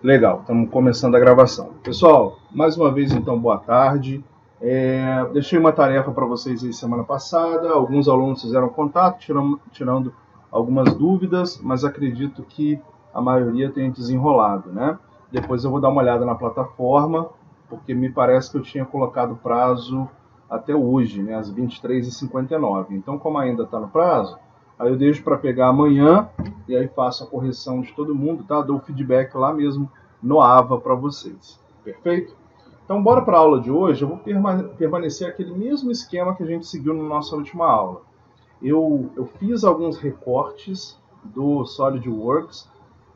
Legal, estamos começando a gravação. Pessoal, mais uma vez então, boa tarde. Deixei uma tarefa para vocês aí semana passada, alguns alunos fizeram contato, tirando algumas dúvidas, mas acredito que a maioria tenha desenrolado, né? Depois eu vou dar uma olhada na plataforma, porque me parece que eu tinha colocado prazo até hoje, né, às 23h59. Então, como ainda está no prazo, aí eu deixo para pegar amanhã e aí faço a correção de todo mundo, tá? Dou feedback lá mesmo no AVA para vocês. Perfeito? Então, bora para a aula de hoje. Eu vou permanecer aquele mesmo esquema que a gente seguiu na nossa última aula. Eu fiz alguns recortes do SolidWorks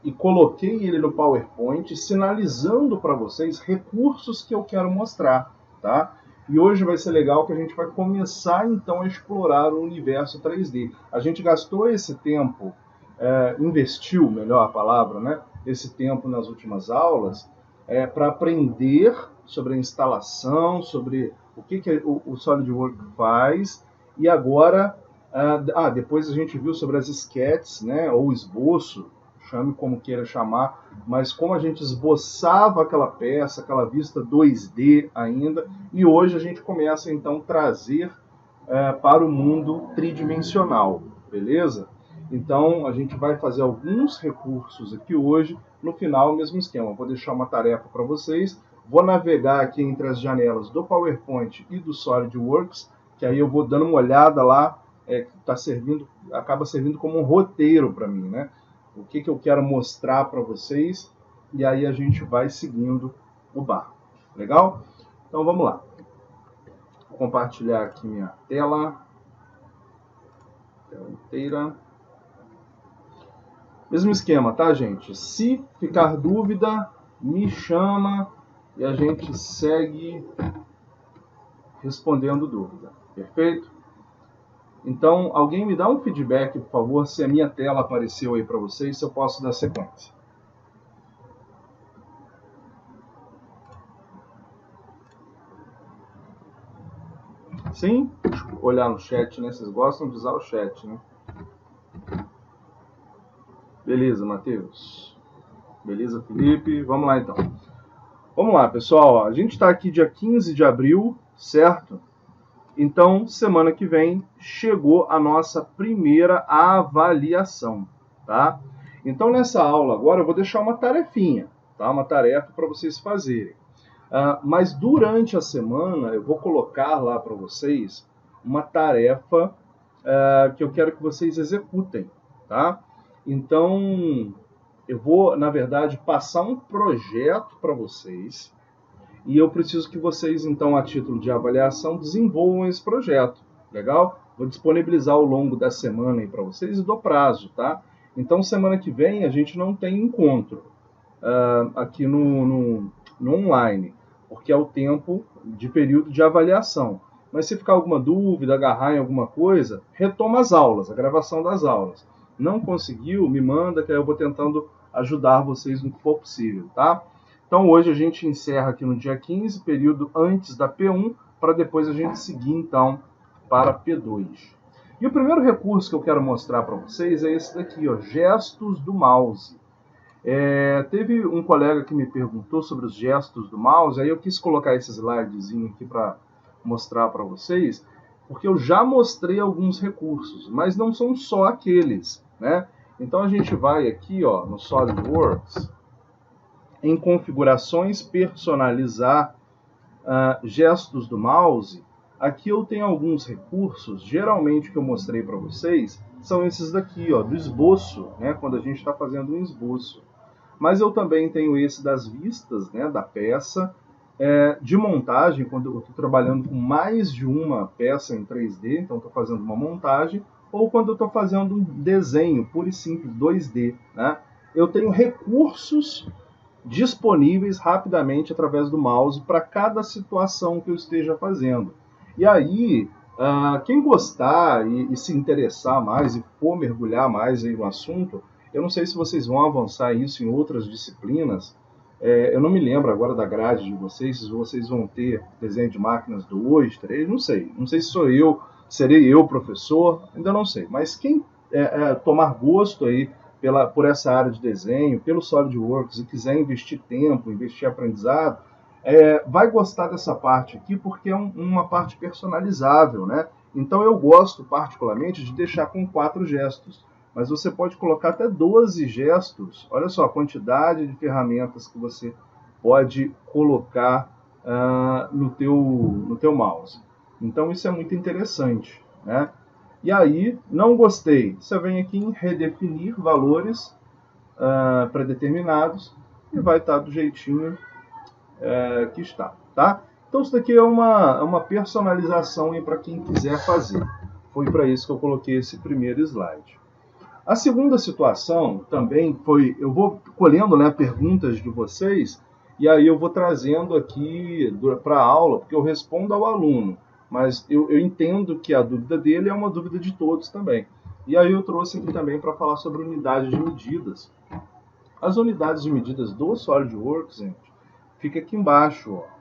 e coloquei ele no PowerPoint, sinalizando para vocês recursos que eu quero mostrar, tá? E hoje vai ser legal que a gente vai começar então a explorar o universo 3D. A gente gastou esse tempo, investiu, melhor a palavra, né? Esse tempo nas últimas aulas, para aprender sobre a instalação, sobre o que o SolidWorks faz, e agora, depois a gente viu sobre as sketches, né, ou esboço, chame como queira chamar, mas como a gente esboçava aquela peça, aquela vista 2D ainda, e hoje a gente começa então a trazer para o mundo tridimensional, beleza? Então a gente vai fazer alguns recursos aqui hoje, no final o mesmo esquema. Vou deixar uma tarefa para vocês, vou navegar aqui entre as janelas do PowerPoint e do SolidWorks, que aí eu vou dando uma olhada lá, acaba servindo como um roteiro para mim, né? O que eu quero mostrar para vocês, e aí a gente vai seguindo o barco. Legal? Então vamos lá. Vou compartilhar aqui minha tela inteira. Mesmo esquema, tá, gente? Se ficar dúvida, me chama e a gente segue respondendo dúvida. Perfeito? Então, alguém me dá um feedback, por favor, se a minha tela apareceu aí para vocês, se eu posso dar sequência. Sim? Deixa eu olhar no chat, né? Vocês gostam de usar o chat, né? Beleza, Matheus. Beleza, Felipe. Vamos lá, então. Vamos lá, pessoal. A gente está aqui dia 15 de abril, certo? Então, semana que vem, chegou a nossa primeira avaliação, tá? Então, nessa aula agora, eu vou deixar uma tarefinha, tá? Uma tarefa para vocês fazerem. Mas durante a semana, eu vou colocar lá para vocês uma tarefa que eu quero que vocês executem, tá? Então, eu vou, na verdade, passar um projeto para vocês, e eu preciso que vocês, então, a título de avaliação, desenvolvam esse projeto, legal? Vou disponibilizar ao longo da semana aí para vocês e do prazo, tá? Então, semana que vem a gente não tem encontro aqui no online, porque é o tempo de período de avaliação. Mas se ficar alguma dúvida, agarrar em alguma coisa, retoma as aulas, a gravação das aulas. Não conseguiu, me manda, que aí eu vou tentando ajudar vocês no que for possível, tá? Então, hoje a gente encerra aqui no dia 15, período antes da P1, para depois a gente seguir, então, para P2. E o primeiro recurso que eu quero mostrar para vocês é esse daqui, ó, gestos do mouse. Teve um colega que me perguntou sobre os gestos do mouse, aí eu quis colocar esse slidezinho aqui para mostrar para vocês, porque eu já mostrei alguns recursos, mas não são só aqueles, né? Então a gente vai aqui, ó, no SolidWorks, em configurações, personalizar gestos do mouse. Aqui eu tenho alguns recursos, geralmente que eu mostrei para vocês, são esses daqui, ó, do esboço, né, quando a gente está fazendo um esboço. Mas eu também tenho esse das vistas, né, da peça, de montagem, quando eu estou trabalhando com mais de uma peça em 3D, então estou fazendo uma montagem, ou quando eu estou fazendo um desenho puro e simples, 2D, né? Eu tenho recursos disponíveis rapidamente através do mouse para cada situação que eu esteja fazendo. E aí, quem gostar e se interessar mais e for mergulhar mais aí no assunto, eu não sei se vocês vão avançar isso em outras disciplinas. Eu não me lembro agora da grade de vocês, se vocês vão ter desenho de máquinas 2, 3, não sei. Não sei se serei eu professor, ainda não sei. Mas quem tomar gosto aí por essa área de desenho, pelo SolidWorks, e quiser investir tempo, investir aprendizado, vai gostar dessa parte aqui, porque é uma parte personalizável, né? Então eu gosto particularmente de deixar com 4 gestos, mas você pode colocar até 12 gestos. Olha só a quantidade de ferramentas que você pode colocar no teu mouse. Então isso é muito interessante, né? E aí, não gostei, você vem aqui em redefinir valores predeterminados e vai estar do jeitinho que está, tá? Então isso daqui é uma personalização para quem quiser fazer. Foi para isso que eu coloquei esse primeiro slide. A segunda situação também foi, eu vou colhendo, né, perguntas de vocês, e aí eu vou trazendo aqui para a aula, porque eu respondo ao aluno, mas eu entendo que a dúvida dele é uma dúvida de todos também. E aí eu trouxe aqui também para falar sobre unidades de medidas. As unidades de medidas do SolidWorks, gente, fica aqui embaixo, ó.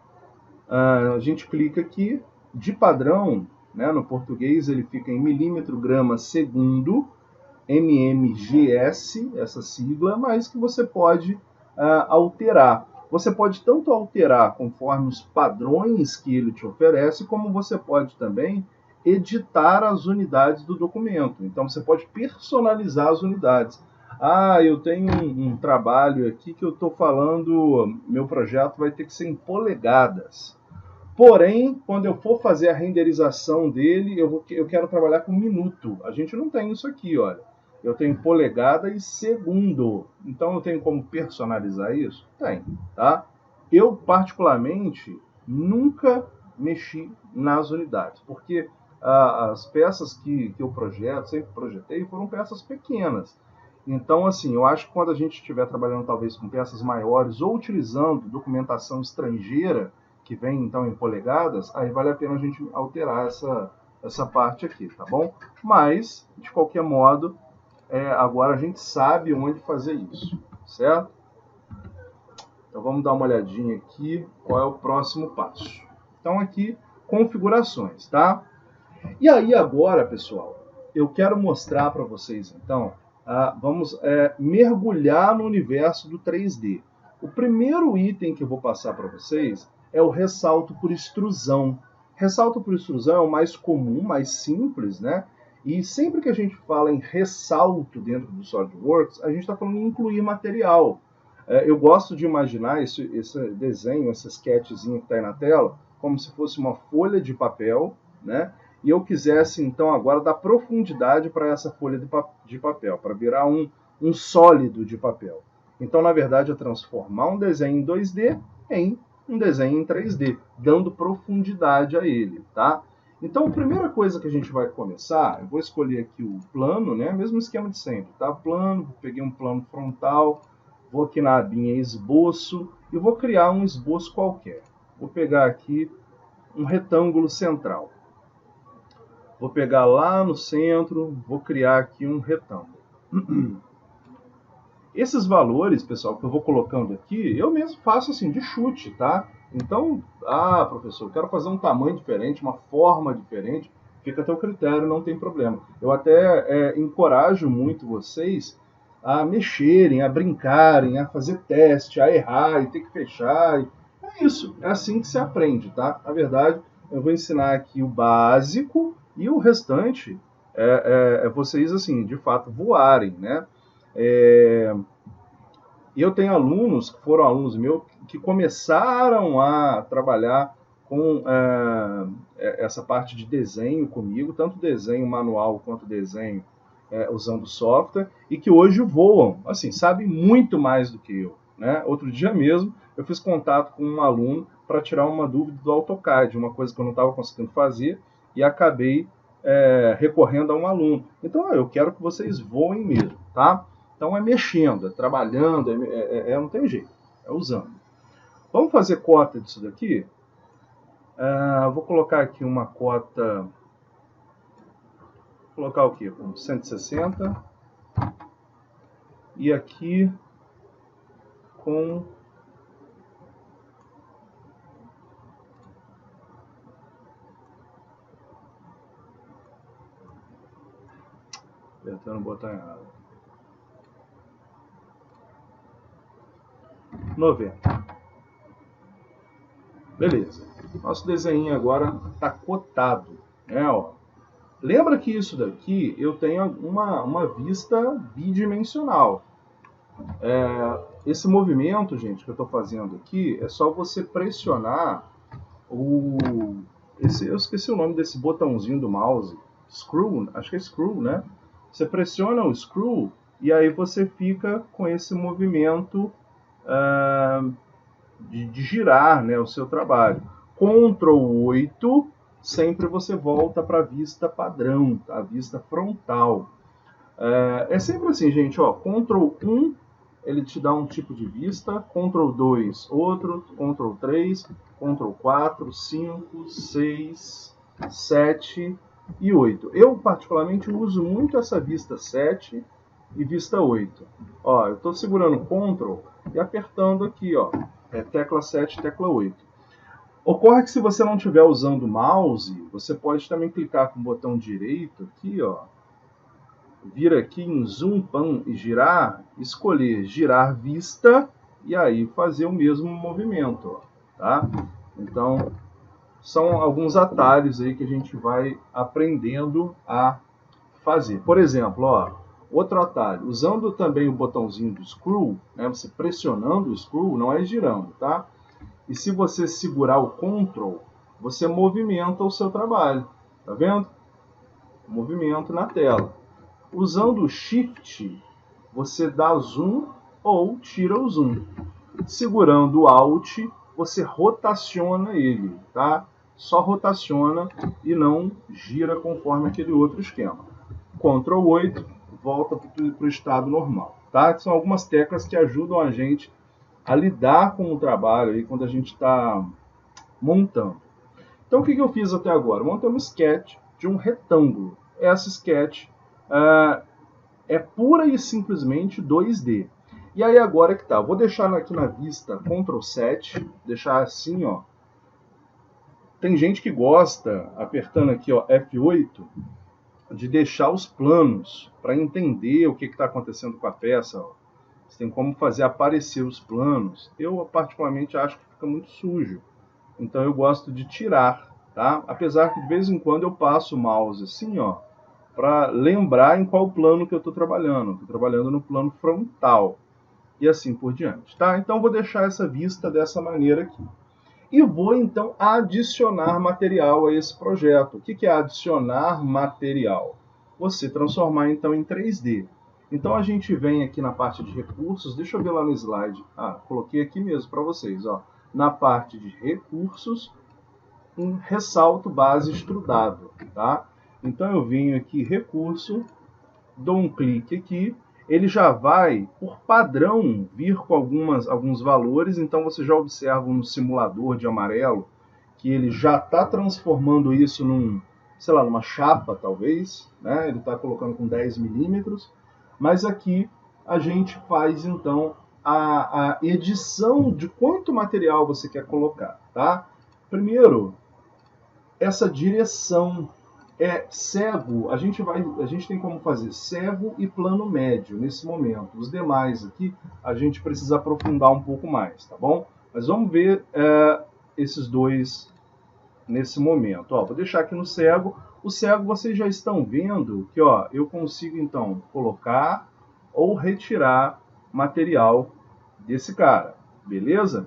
A gente clica aqui, de padrão, né, no português ele fica em milímetro, grama, segundo, mmgs, essa sigla, mas que você pode alterar. Você pode tanto alterar conforme os padrões que ele te oferece, como você pode também editar as unidades do documento. Então você pode personalizar as unidades. Eu tenho um trabalho aqui que eu estou falando, meu projeto vai ter que ser em polegadas. Porém, quando eu for fazer a renderização dele, eu quero trabalhar com minuto. A gente não tem isso aqui, olha. Eu tenho polegada e segundo. Então eu tenho como personalizar isso? Tem, tá? Eu, particularmente, nunca mexi nas unidades, porque as peças que eu projeto, sempre projetei, foram peças pequenas. Então, assim, eu acho que quando a gente estiver trabalhando talvez com peças maiores ou utilizando documentação estrangeira, que vem então em polegadas, aí vale a pena a gente alterar essa parte aqui, tá bom? Mas, de qualquer modo, agora a gente sabe onde fazer isso, certo? Então vamos dar uma olhadinha aqui, qual é o próximo passo. Então aqui, configurações, tá? E aí agora, pessoal, eu quero mostrar para vocês, então, vamos mergulhar no universo do 3D. O primeiro item que eu vou passar para vocês é o ressalto por extrusão. Ressalto por extrusão é o mais comum, mais simples, né? E sempre que a gente fala em ressalto dentro do SolidWorks, a gente está falando em incluir material. Eu gosto de imaginar esse desenho, esse sketchzinho que está aí na tela, como se fosse uma folha de papel, né? E eu quisesse, então, agora dar profundidade para essa folha de papel, para virar um sólido de papel. Então, na verdade, é transformar um desenho em 2D em um desenho em 3D, dando profundidade a ele, tá? Então, a primeira coisa que a gente vai começar, eu vou escolher aqui o plano, né? Mesmo esquema de sempre, tá? Plano, peguei um plano frontal, vou aqui na abinha esboço e vou criar um esboço qualquer. Vou pegar aqui um retângulo central. Vou pegar lá no centro, vou criar aqui um retângulo. Esses valores, pessoal, que eu vou colocando aqui, eu mesmo faço assim, de chute, tá? Então, professor, eu quero fazer um tamanho diferente, uma forma diferente, fica a teu critério, não tem problema. Eu até encorajo muito vocês a mexerem, a brincarem, a fazer teste, a errar e ter que fechar. É isso, é assim que se aprende, tá? Na verdade, eu vou ensinar aqui o básico e o restante é vocês, assim, de fato, voarem, né? E eu tenho alunos, que foram alunos meus, que começaram a trabalhar com essa parte de desenho comigo, tanto desenho manual quanto desenho usando software, e que hoje voam, assim, sabem muito mais do que eu, né? Outro dia mesmo, eu fiz contato com um aluno para tirar uma dúvida do AutoCAD, uma coisa que eu não estava conseguindo fazer, e acabei recorrendo a um aluno. Então, eu quero que vocês voem mesmo, tá? Então, é mexendo, é trabalhando, não tem jeito, é usando. Vamos fazer cota disso daqui? Vou colocar aqui uma cota, vou colocar o quê? 160. E aqui com apertando o botão errado. 90. Beleza. Nosso desenho agora está cotado, né? Ó. Lembra que isso daqui eu tenho uma vista bidimensional. Esse movimento, gente, que eu estou fazendo aqui, é só você pressionar eu esqueci o nome desse botãozinho do mouse. Screw, acho que é screw, né? Você pressiona o screw e aí você fica com esse movimento de girar, né, o seu trabalho. Ctrl 8, sempre você volta para a vista padrão, a vista frontal. É sempre assim, gente, ó, Ctrl 1, ele te dá um tipo de vista, Ctrl 2, outro, Ctrl 3, Ctrl 4, 5, 6, 7 e 8. Eu, particularmente, uso muito essa vista 7 e vista 8. Ó, eu estou segurando Ctrl e apertando aqui, ó, tecla 7, tecla 8. Ocorre que se você não estiver usando o mouse, você pode também clicar com o botão direito aqui, ó, vir aqui em Zoom Pan e girar, escolher girar vista e aí fazer o mesmo movimento, ó, tá? Então, são alguns atalhos aí que a gente vai aprendendo a fazer. Por exemplo, ó, outro atalho, usando também o botãozinho do screw, né, você pressionando o screw, não é girando, tá? E se você segurar o Ctrl, você movimenta o seu trabalho, tá vendo? Movimento na tela. Usando o Shift, você dá zoom ou tira o zoom. Segurando o Alt, você rotaciona ele, tá? Só rotaciona e não gira conforme aquele outro esquema. Ctrl 8, volta para o estado normal, tá? São algumas teclas que ajudam a gente a lidar com o trabalho aí quando a gente está montando. Então, o que eu fiz até agora? Montei um sketch de um retângulo. Essa sketch é pura e simplesmente 2D. E aí agora que tá, vou deixar aqui na vista Ctrl 7, deixar assim, ó. Tem gente que gosta, apertando aqui, ó, F8, de deixar os planos para entender o que está acontecendo com a peça. Ó. Você tem como fazer aparecer os planos. Eu particularmente acho que fica muito sujo. Então eu gosto de tirar, tá? Apesar que de vez em quando eu passo o mouse assim, ó, para lembrar em qual plano que eu estou trabalhando. Estou trabalhando no plano frontal e assim por diante, tá? Então vou deixar essa vista dessa maneira aqui. E vou então adicionar material a esse projeto. O que é adicionar material? Você transformar então em 3D. Então a gente vem aqui na parte de recursos, deixa eu ver lá no slide. Coloquei aqui mesmo para vocês, ó. Na parte de recursos, um ressalto base extrudado, tá? Então eu venho aqui, recurso, dou um clique aqui, ele já vai, por padrão, vir com alguns valores, então você já observa no simulador de amarelo que ele já está transformando isso numa chapa, talvez, né? Ele está colocando com 10 milímetros, mas aqui a gente faz, então, a edição de quanto material você quer colocar, tá? Primeiro, essa direção é cego, a gente tem como fazer cego e plano médio nesse momento. Os demais aqui a gente precisa aprofundar um pouco mais, tá bom? Mas vamos ver esses dois nesse momento. Ó, vou deixar aqui no cego. O cego vocês já estão vendo que, ó, eu consigo então colocar ou retirar material desse cara, beleza?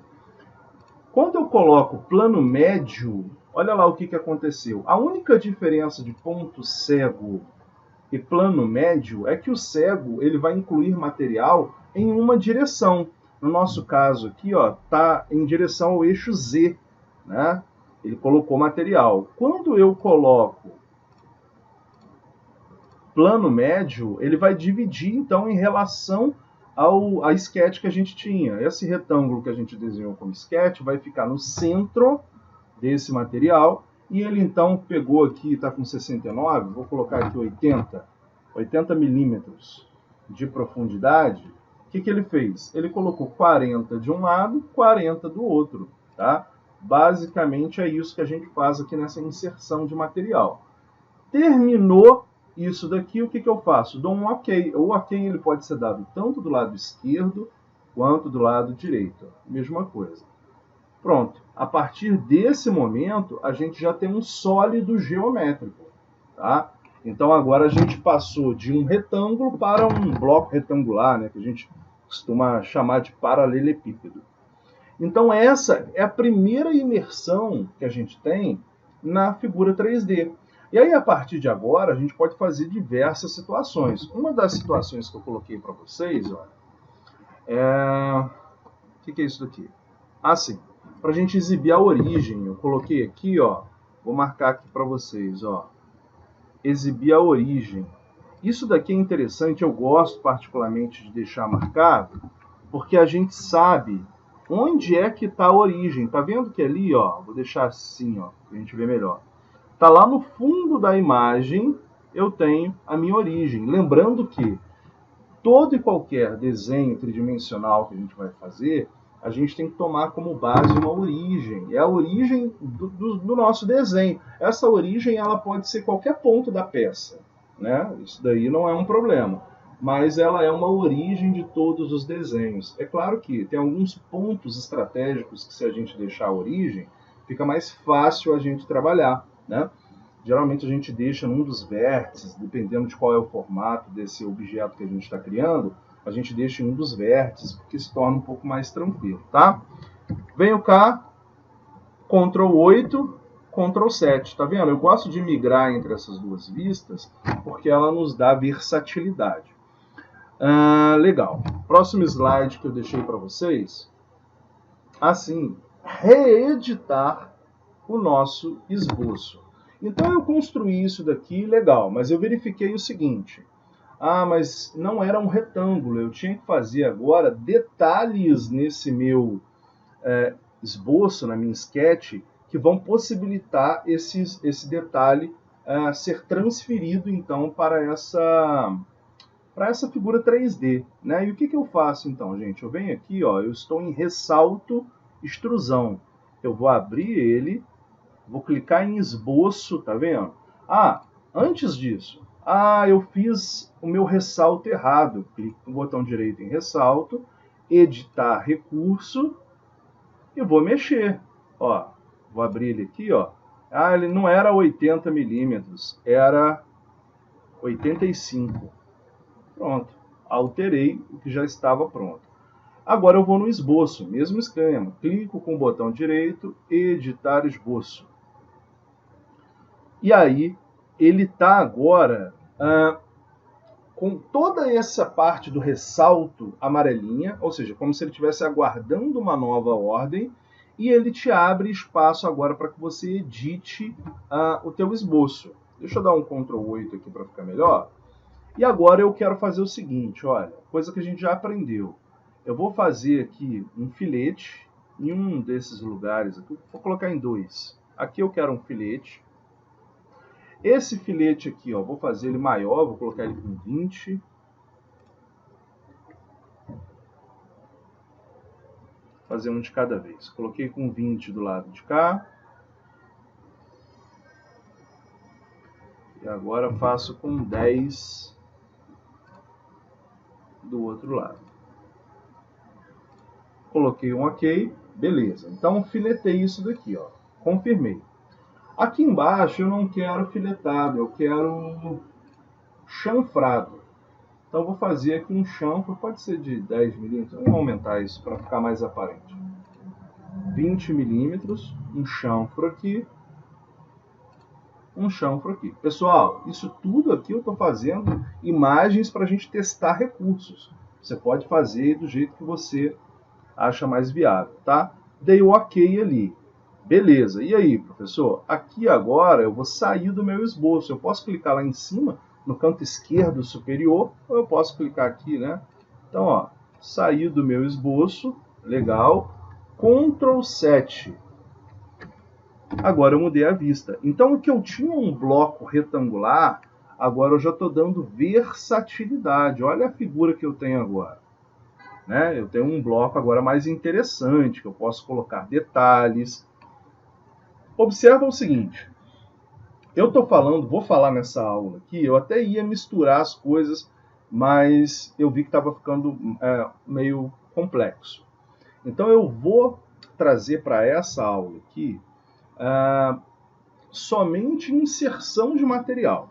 Quando eu coloco plano médio, olha lá o que aconteceu. A única diferença de ponto cego e plano médio é que o cego ele vai incluir material em uma direção. No nosso caso aqui, está em direção ao eixo Z, né? Ele colocou material. Quando eu coloco plano médio, ele vai dividir então em relação a sketch que a gente tinha. Esse retângulo que a gente desenhou como sketch vai ficar no centro desse material, e ele então pegou aqui, está com 69, vou colocar aqui 80 milímetros de profundidade. O que ele fez? Ele colocou 40 de um lado, 40 do outro, tá? Basicamente é isso que a gente faz aqui nessa inserção de material. Terminou isso daqui, o que eu faço? Dou um OK. O OK ele pode ser dado tanto do lado esquerdo quanto do lado direito. Mesma coisa. Pronto. A partir desse momento, a gente já tem um sólido geométrico. Tá? Então agora a gente passou de um retângulo para um bloco retangular, né, que a gente costuma chamar de paralelepípedo. Então essa é a primeira imersão que a gente tem na figura 3D. E aí, a partir de agora, a gente pode fazer diversas situações. Uma das situações que eu coloquei para vocês, olha, o que é isso daqui? Ah, sim. Para a gente exibir a origem, eu coloquei aqui, ó, vou marcar aqui para vocês, ó, exibir a origem. Isso daqui é interessante, eu gosto particularmente de deixar marcado, porque a gente sabe onde é que está a origem. Tá vendo que ali, ó, vou deixar assim, ó, para a gente ver melhor. Tá lá no fundo da imagem, eu tenho a minha origem. Lembrando que todo e qualquer desenho tridimensional que a gente vai fazer, a gente tem que tomar como base uma origem. É a origem do nosso desenho. Essa origem ela pode ser qualquer ponto da peça, né? Isso daí não é um problema. Mas ela é uma origem de todos os desenhos. É claro que tem alguns pontos estratégicos que, se a gente deixar a origem, fica mais fácil a gente trabalhar, né? Geralmente a gente deixa num dos vértices, dependendo de qual é o formato desse objeto que a gente está criando, a gente deixa em um dos vértices, porque se torna um pouco mais tranquilo, tá? Venho cá, Ctrl 8, Ctrl 7, tá vendo? Eu gosto de migrar entre essas duas vistas, porque ela nos dá versatilidade. Legal. Próximo slide que eu deixei para vocês. Assim, reeditar o nosso esboço. Então eu construí isso daqui, legal, mas eu verifiquei o seguinte. Mas não era um retângulo, eu tinha que fazer agora detalhes nesse meu esboço, na minha sketch, que vão possibilitar esse detalhe ser transferido, então, para essa figura 3D. Né? E o que eu faço, então, gente? Eu venho aqui, ó, eu estou em ressalto extrusão. Eu vou abrir ele, vou clicar em esboço, tá vendo? Antes disso, eu fiz o meu ressalto errado. Clico com o botão direito em ressalto, editar recurso e vou mexer. Ó, vou abrir ele aqui, ó. Ele não era 80 milímetros, era 85. Pronto, alterei o que já estava pronto. Agora eu vou no esboço, mesmo esquema. Clico com o botão direito, editar esboço. E aí, ele está agora com toda essa parte do ressalto amarelinha, ou seja, como se ele estivesse aguardando uma nova ordem, e ele te abre espaço agora para que você edite o teu esboço. Deixa eu dar um Ctrl 8 aqui para ficar melhor. E agora eu quero fazer o seguinte, olha, coisa que a gente já aprendeu. Eu vou fazer aqui um filete em um desses lugares, aqui, vou colocar em 2. Aqui eu quero um filete. Esse filete aqui, ó, vou fazer ele maior, vou colocar ele com 20. Fazer um de cada vez. Coloquei com 20 do lado de cá. E agora faço com 10 do outro lado. Coloquei um OK, beleza. Então filetei isso daqui, ó. Confirmei. Aqui embaixo eu não quero filetado, eu quero chanfrado. Então eu vou fazer aqui um chanfro, pode ser de 10 milímetros, vamos aumentar isso para ficar mais aparente. 20 milímetros, um chanfro aqui, um chanfro aqui. Pessoal, isso tudo aqui eu estou fazendo imagens para a gente testar recursos. Você pode fazer do jeito que você acha mais viável, tá? Dei o OK ali. Beleza. E aí, professor? Aqui agora eu vou sair do meu esboço. Eu posso clicar lá em cima, no canto esquerdo superior, ou eu posso clicar aqui, né? Então, ó, sair do meu esboço. Legal. Ctrl 7. Agora eu mudei a vista. Então, o que eu tinha um bloco retangular, agora eu já estou dando versatilidade. Olha a figura que eu tenho agora. Né? Eu tenho um bloco agora mais interessante, que eu posso colocar detalhes. Observa o seguinte. Eu estou falando, vou falar nessa aula aqui, eu até ia misturar as coisas, mas eu vi que estava ficando meio complexo. Então eu vou trazer para essa aula aqui somente inserção de material.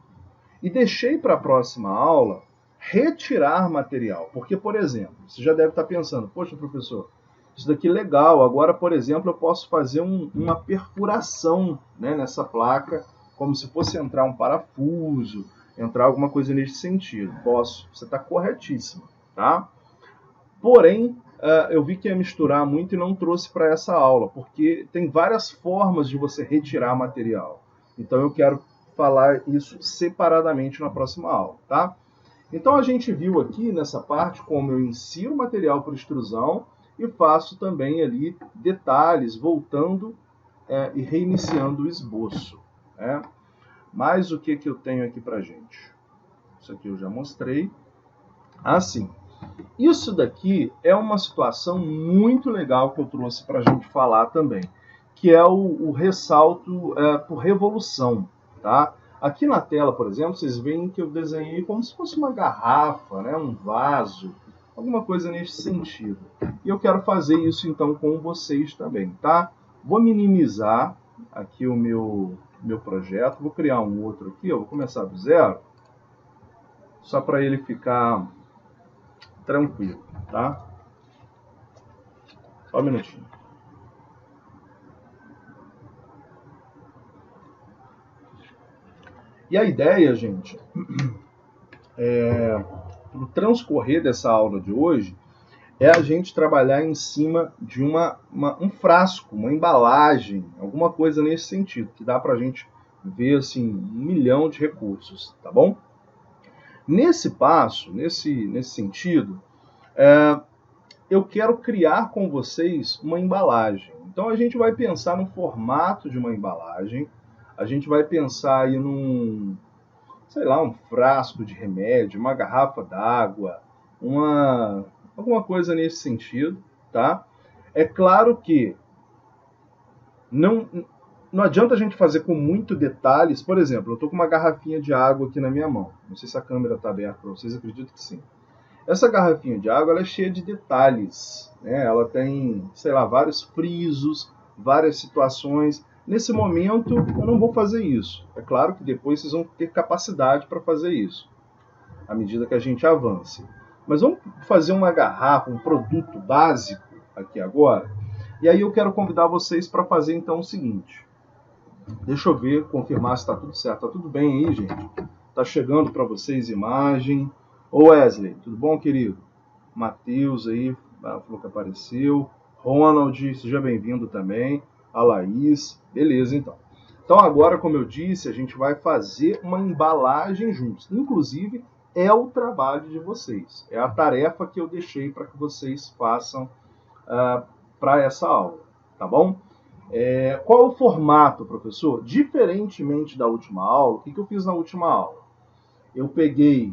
E deixei para a próxima aula retirar material. Porque, por exemplo, você já deve estar pensando, poxa, professor, isso daqui é legal. Agora, por exemplo, eu posso fazer uma perfuração, né, nessa placa, como se fosse entrar um parafuso, entrar alguma coisa nesse sentido. Posso, você está corretíssimo, tá? Porém, eu vi que ia misturar muito e não trouxe para essa aula, porque tem várias formas de você retirar material. Então eu quero falar isso separadamente na próxima aula, tá? Então a gente viu aqui nessa parte como eu insiro material por extrusão e faço também ali detalhes, voltando e reiniciando o esboço, né? Mas o que eu tenho aqui pra gente? Isso aqui eu já mostrei. Assim, isso daqui é uma situação muito legal que eu trouxe para a gente falar também, que é o ressalto por revolução, tá? Aqui na tela, por exemplo, vocês veem que eu desenhei como se fosse uma garrafa, né, um vaso, alguma coisa nesse sentido. E eu quero fazer isso então com vocês também, tá? Vou minimizar aqui o meu projeto, vou criar um outro aqui, eu vou começar do zero, só para ele ficar tranquilo, tá? Só um minutinho. E a ideia, gente, no transcorrer dessa aula de hoje, é a gente trabalhar em cima de um frasco, uma embalagem, alguma coisa nesse sentido, que dá pra gente ver assim, 1 milhão de recursos, tá bom? Nesse passo, nesse sentido, eu quero criar com vocês uma embalagem. Então a gente vai pensar no formato de uma embalagem, a gente vai pensar aí num, sei lá, um frasco de remédio, uma garrafa d'água, alguma coisa nesse sentido, tá? É claro que não adianta a gente fazer com muito detalhes. Por exemplo, eu estou com uma garrafinha de água aqui na minha mão. Não sei se a câmera está aberta para vocês, acredito que sim. Essa garrafinha de água ela é cheia de detalhes, né? Ela tem, sei lá, vários frisos, várias situações. Nesse momento, eu não vou fazer isso. É claro que depois vocês vão ter capacidade para fazer isso, à medida que a gente avance. Mas vamos fazer uma garrafa, um produto básico aqui agora. E aí eu quero convidar vocês para fazer então o seguinte. Deixa eu ver, confirmar se está tudo certo. Está tudo bem aí, gente? Está chegando para vocês imagem. Ô Wesley, tudo bom, querido? Matheus aí, falou que apareceu. Ronald, seja bem-vindo também. A Laís, beleza então. Então agora, como eu disse, a gente vai fazer uma embalagem juntos. Inclusive, é o trabalho de vocês. É a tarefa que eu deixei para que vocês façam para essa aula, tá bom? Qual é o formato, professor? Diferentemente da última aula, o que eu fiz na última aula? Eu peguei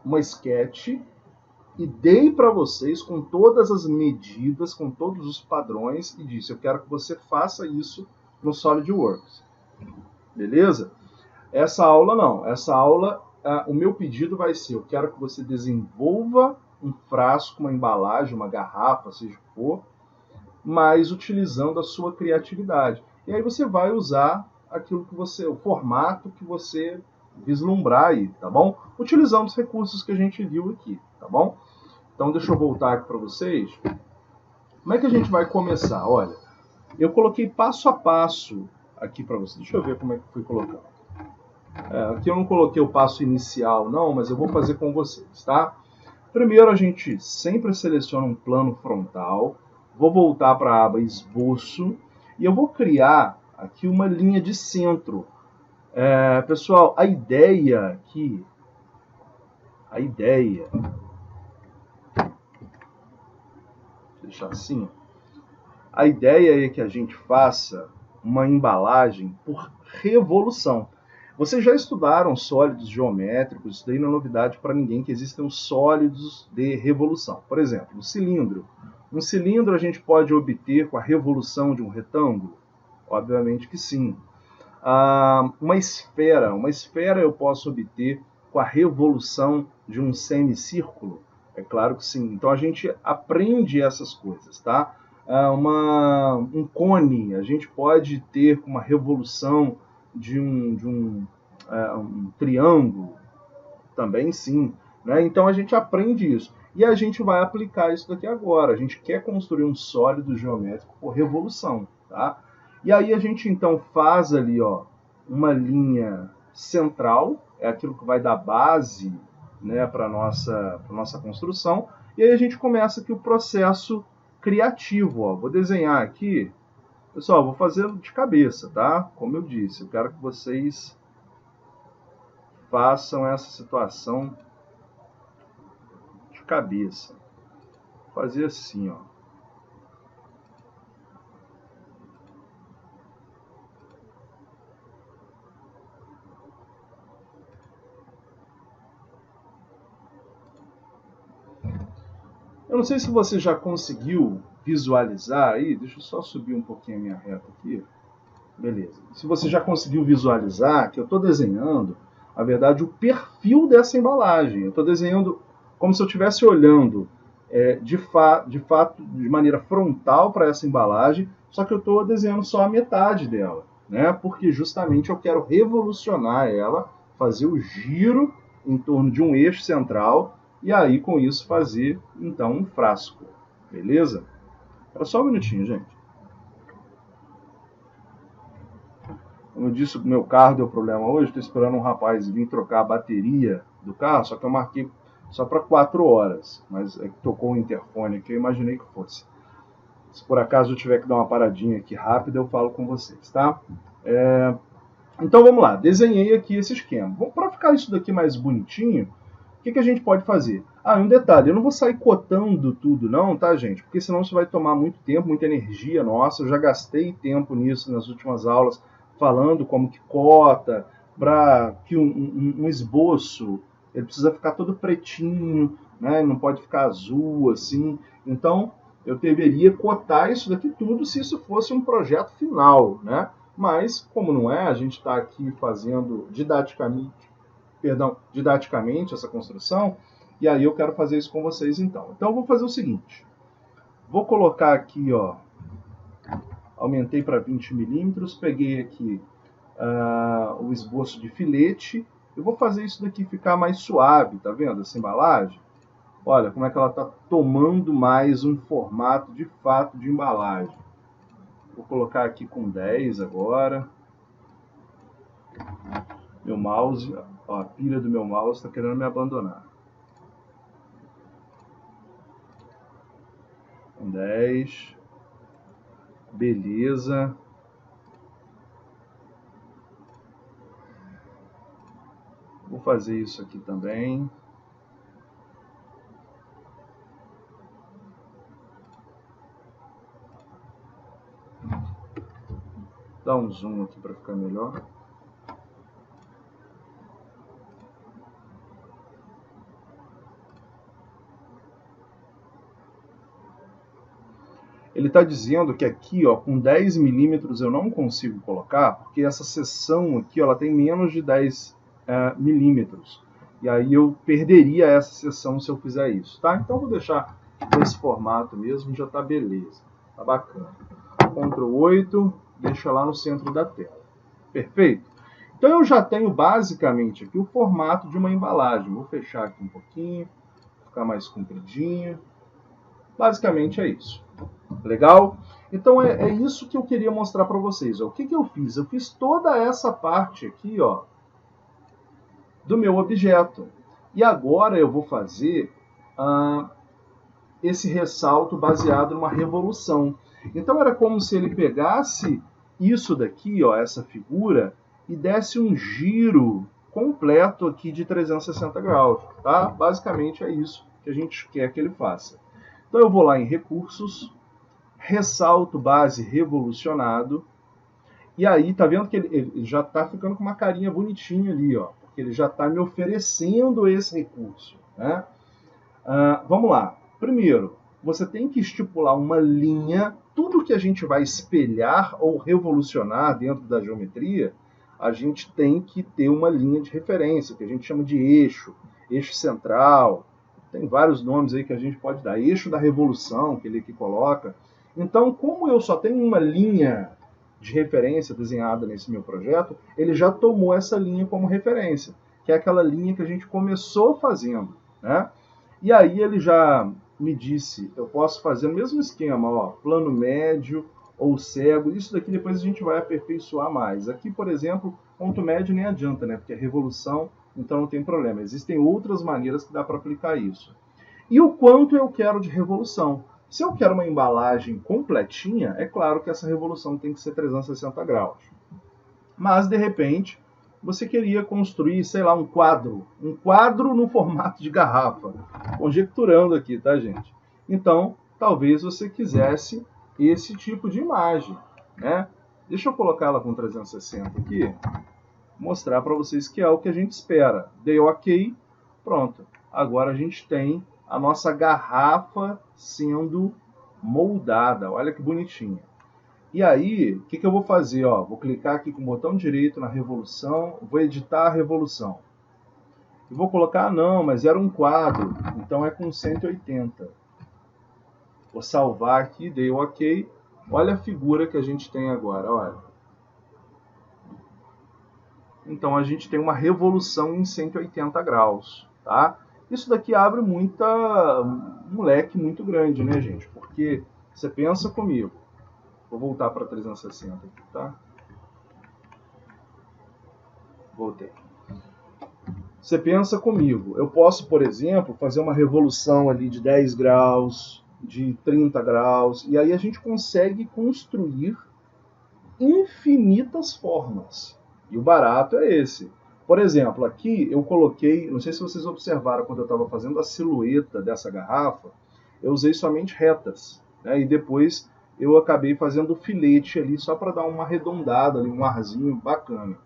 uma sketch e dei para vocês com todas as medidas, com todos os padrões e disse, eu quero que você faça isso no SolidWorks. Beleza? Essa aula não. Essa aula, o meu pedido vai ser, eu quero que você desenvolva um frasco, uma embalagem, uma garrafa, seja o que for, mas utilizando a sua criatividade. E aí você vai usar aquilo que você, o formato que você vislumbrar aí, tá bom? Utilizando os recursos que a gente viu aqui, tá bom? Então deixa eu voltar aqui para vocês. Como é que a gente vai começar? Olha, eu coloquei passo a passo aqui para vocês. Deixa eu ver como é que fui colocando. Aqui eu não coloquei o passo inicial não, mas eu vou fazer com vocês, tá? Primeiro a gente sempre seleciona um plano frontal. Vou voltar para a aba esboço e eu vou criar aqui uma linha de centro. Pessoal, a ideia aqui, deixar assim, a ideia é que a gente faça uma embalagem por revolução. Vocês já estudaram sólidos geométricos, isso daí não é novidade para ninguém que existem sólidos de revolução. Por exemplo, o cilindro. Um cilindro a gente pode obter com a revolução de um retângulo? Obviamente que sim. Uma esfera eu posso obter com a revolução de um semicírculo? É claro que sim. Então a gente aprende essas coisas, tá? Um cone, a gente pode ter uma revolução de um triângulo, também sim. Né? Então a gente aprende isso. E a gente vai aplicar isso daqui agora. A gente quer construir um sólido geométrico por revolução. Tá? E aí a gente então faz ali ó, uma linha central, é aquilo que vai dar base, né, para a nossa construção. E aí a gente começa aqui o processo criativo. Ó. Vou desenhar aqui. Pessoal, vou fazer de cabeça, tá? Como eu disse, eu quero que vocês façam essa situação de cabeça. Vou fazer assim, ó. Eu não sei se você já conseguiu visualizar aí, deixa eu só subir um pouquinho a minha reta aqui. Beleza. Se você já conseguiu visualizar que eu estou desenhando, na verdade, o perfil dessa embalagem. Eu estou desenhando como se eu estivesse olhando de fato, de maneira frontal para essa embalagem, só que eu estou desenhando só a metade dela, né? Porque justamente eu quero revolucionar ela, fazer o giro em torno de um eixo central e aí com isso fazer então um frasco, beleza? Era só um minutinho, gente. Como eu disse, o meu carro deu problema hoje, estou esperando um rapaz vir trocar a bateria do carro, só que eu marquei só para 4 horas, mas é que tocou o interfone aqui, eu imaginei que fosse. Se por acaso eu tiver que dar uma paradinha aqui rápida, eu falo com vocês, tá? Então vamos lá, desenhei aqui esse esquema. Para ficar isso daqui mais bonitinho, o que a gente pode fazer? Um detalhe, eu não vou sair cotando tudo não, tá, gente? Porque senão isso vai tomar muito tempo, muita energia nossa. Eu já gastei tempo nisso nas últimas aulas, falando como que cota, para que um esboço, ele precisa ficar todo pretinho, né? Não pode ficar azul, assim. Então, eu deveria cotar isso daqui tudo se isso fosse um projeto final, né? Mas, como não é, a gente está aqui fazendo didaticamente essa construção, e aí eu quero fazer isso com vocês então. Então eu vou fazer o seguinte, vou colocar aqui, ó, aumentei para 20 milímetros, peguei aqui o esboço de filete, eu vou fazer isso daqui ficar mais suave, tá vendo essa embalagem? Olha como é que ela está tomando mais um formato de fato de embalagem. Vou colocar aqui com 10 agora. Meu mouse, ó, a pilha do meu mouse está querendo me abandonar. 10. Beleza. Vou fazer isso aqui também. Dá um zoom aqui para ficar melhor. Ele está dizendo que aqui, ó, com 10 milímetros eu não consigo colocar, porque essa seção aqui, ó, ela tem menos de 10 milímetros. E aí eu perderia essa seção se eu fizer isso, tá? Então vou deixar nesse formato mesmo, já tá beleza. Tá bacana. Ctrl 8, deixa lá no centro da tela. Perfeito? Então eu já tenho basicamente aqui o formato de uma embalagem. Vou fechar aqui um pouquinho, ficar mais compridinho. Basicamente é isso. Legal? Então é isso que eu queria mostrar para vocês. Ó. O que eu fiz? Eu fiz toda essa parte aqui, ó, do meu objeto. E agora eu vou fazer esse ressalto baseado numa revolução. Então era como se ele pegasse isso daqui, ó, essa figura, e desse um giro completo aqui de 360 graus. Tá? Basicamente é isso que a gente quer que ele faça. Então eu vou lá em Recursos, ressalto base revolucionado, e aí tá vendo que ele já está ficando com uma carinha bonitinha ali, ó, porque ele já está me oferecendo esse recurso. Né? Vamos lá. Primeiro, você tem que estipular uma linha. Tudo que a gente vai espelhar ou revolucionar dentro da geometria, a gente tem que ter uma linha de referência, que a gente chama de eixo central, tem vários nomes aí que a gente pode dar, eixo da revolução, que ele aqui coloca. Então, como eu só tenho uma linha de referência desenhada nesse meu projeto, ele já tomou essa linha como referência, que é aquela linha que a gente começou fazendo, né? E aí ele já me disse, eu posso fazer o mesmo esquema, ó, plano médio ou cego, isso daqui depois a gente vai aperfeiçoar mais. Aqui, por exemplo, ponto médio nem adianta, né? Porque é revolução, então não tem problema. Existem outras maneiras que dá para aplicar isso. E o quanto eu quero de revolução? Se eu quero uma embalagem completinha, é claro que essa revolução tem que ser 360 graus. Mas, de repente, você queria construir, sei lá, um quadro no formato de garrafa. Conjecturando aqui, tá, gente? Então, talvez você quisesse esse tipo de imagem, né? Deixa eu colocar ela com 360 aqui, mostrar para vocês que é o que a gente espera. Dei OK, pronto. Agora a gente tem a nossa garrafa sendo moldada. Olha que bonitinha. E aí, o que eu vou fazer? Ó, vou clicar aqui com o botão direito na revolução, vou editar a revolução. E vou colocar, não, mas era um quadro, então é com 180. Vou salvar aqui, dei o OK. Olha a figura que a gente tem agora, olha. Então a gente tem uma revolução em 180 graus, tá? Isso daqui abre um leque muito grande, né, gente? Porque você pensa comigo. Vou voltar para 360 aqui, tá? Voltei. Você pensa comigo. Eu posso, por exemplo, fazer uma revolução ali de 10 graus, de 30 graus, e aí a gente consegue construir infinitas formas. E o barato é esse. Por exemplo, aqui eu coloquei, não sei se vocês observaram quando eu estava fazendo a silhueta dessa garrafa, eu usei somente retas, né? E depois eu acabei fazendo o filete ali só para dar uma arredondada, ali, um arzinho bacana.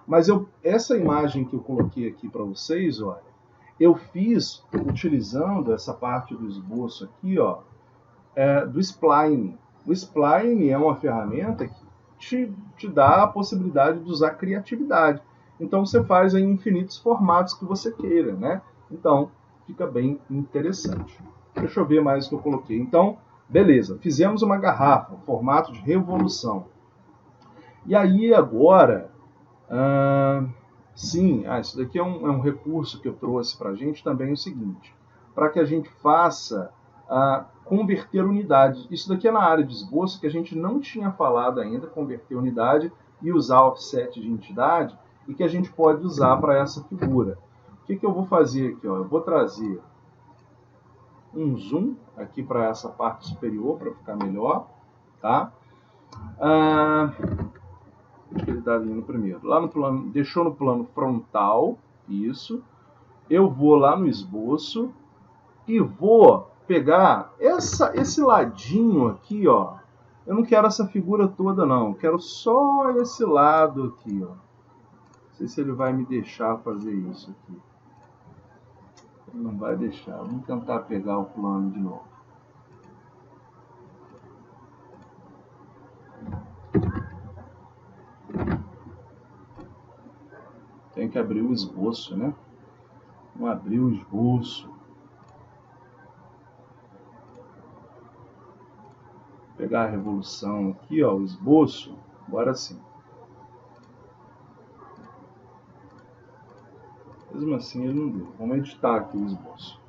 Mas essa imagem que eu coloquei aqui para vocês, olha, eu fiz utilizando essa parte do esboço aqui, ó, do spline. O spline é uma ferramenta que te dá a possibilidade de usar criatividade. Então você faz em infinitos formatos que você queira, né? Então fica bem interessante. Deixa eu ver mais o que eu coloquei. Então, beleza, fizemos uma garrafa, formato de revolução. E aí agora, isso daqui é um recurso que eu trouxe para a gente também, é o seguinte, para que a gente faça converter unidades. Isso daqui é na área de esboço que a gente não tinha falado ainda, converter unidade e usar offset de entidade, e que a gente pode usar para essa figura. O que eu vou fazer aqui? Ó? Eu vou trazer um zoom aqui para essa parte superior para ficar melhor, tá? Acho que ele está vindo primeiro. Lá no plano, deixou no plano frontal, isso. Eu vou lá no esboço e vou pegar esse ladinho aqui, ó. Eu não quero essa figura toda, não. Eu quero só esse lado aqui, ó. Não sei se ele vai me deixar fazer isso aqui. Ele não vai deixar. Vamos tentar pegar o plano de novo. Tem que abrir o esboço, né? Vamos abrir o esboço. Pegar a revolução aqui, ó, o esboço. Agora sim. Mesmo assim ele não deu. Vamos editar aqui o esboço.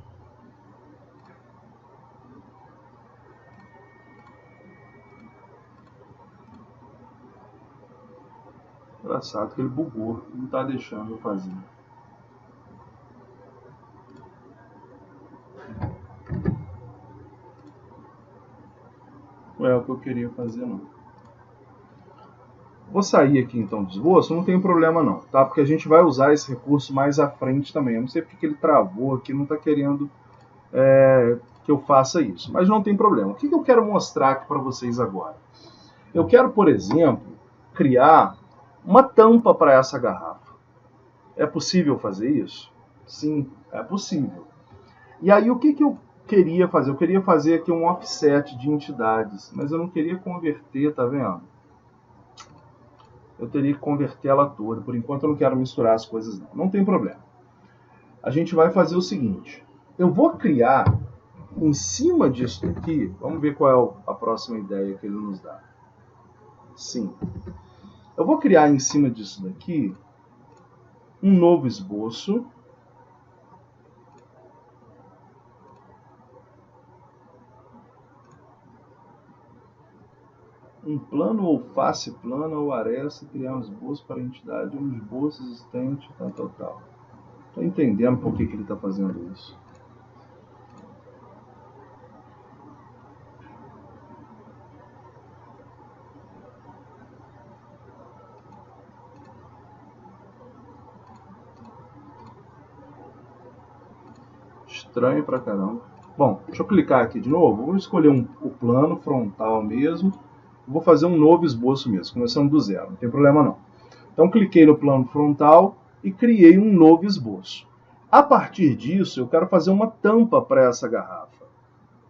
Engraçado que ele bugou. Não está deixando eu fazer. Não é o que eu queria fazer, não. Vou sair aqui então do esboço, não tem problema não, tá? Porque a gente vai usar esse recurso mais à frente também. Eu não sei porque ele travou aqui, não está querendo que eu faça isso. Mas não tem problema. O que eu quero mostrar aqui para vocês agora? Eu quero, por exemplo, criar uma tampa para essa garrafa. É possível fazer isso? Sim, é possível. E aí o que eu queria fazer? Eu queria fazer aqui um offset de entidades, mas eu não queria converter, tá vendo? Eu teria que converter ela toda. Por enquanto eu não quero misturar as coisas não. Não tem problema. A gente vai fazer o seguinte. eu vou criar em cima disso daqui, vamos ver qual é a próxima ideia que ele nos dá. Sim. Eu vou criar em cima disso daqui um novo esboço. Um plano ou face plana ou aresta, criar um esboço para a entidade, um esboço existente, tal. Estou entendendo por que ele está fazendo isso. Estranho pra caramba. Bom, deixa eu clicar aqui de novo. Vamos escolher o plano frontal mesmo. Vou fazer um novo esboço mesmo, começando do zero, não tem problema não. Então cliquei no plano frontal e criei um novo esboço. A partir disso, eu quero fazer uma tampa para essa garrafa.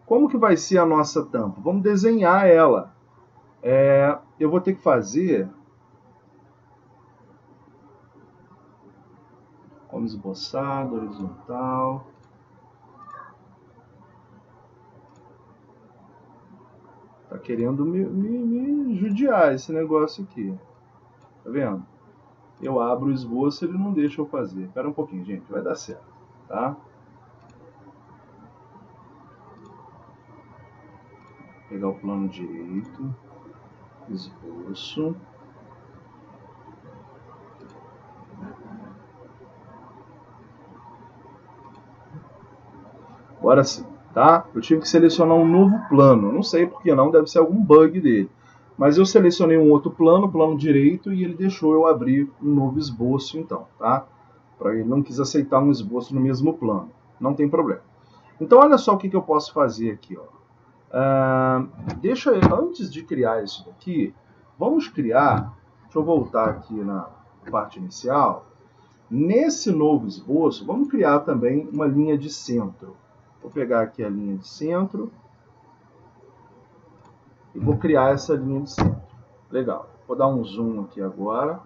Como que vai ser a nossa tampa? Vamos desenhar ela. Eu vou ter que fazer como esboçado, horizontal. Tá querendo me judiar esse negócio aqui. Tá vendo? Eu abro o esboço e ele não deixa eu fazer. Espera um pouquinho, gente. Vai dar certo. Tá? Vou pegar o plano direito. Esboço. Agora sim. Tá? Eu tive que selecionar um novo plano. Não sei por que não. Deve ser algum bug dele. Mas eu selecionei um outro plano, plano direito, e ele deixou eu abrir um novo esboço, então, tá? Para ele não quis aceitar um esboço no mesmo plano. Não tem problema. Então, olha só o que eu posso fazer aqui, ó. Antes de criar isso daqui, vamos criar... Deixa eu voltar aqui na parte inicial. Nesse novo esboço, vamos criar também uma linha de centro. Vou pegar aqui a linha de centro. E vou criar essa linha de centro. Legal. Vou dar um zoom aqui agora,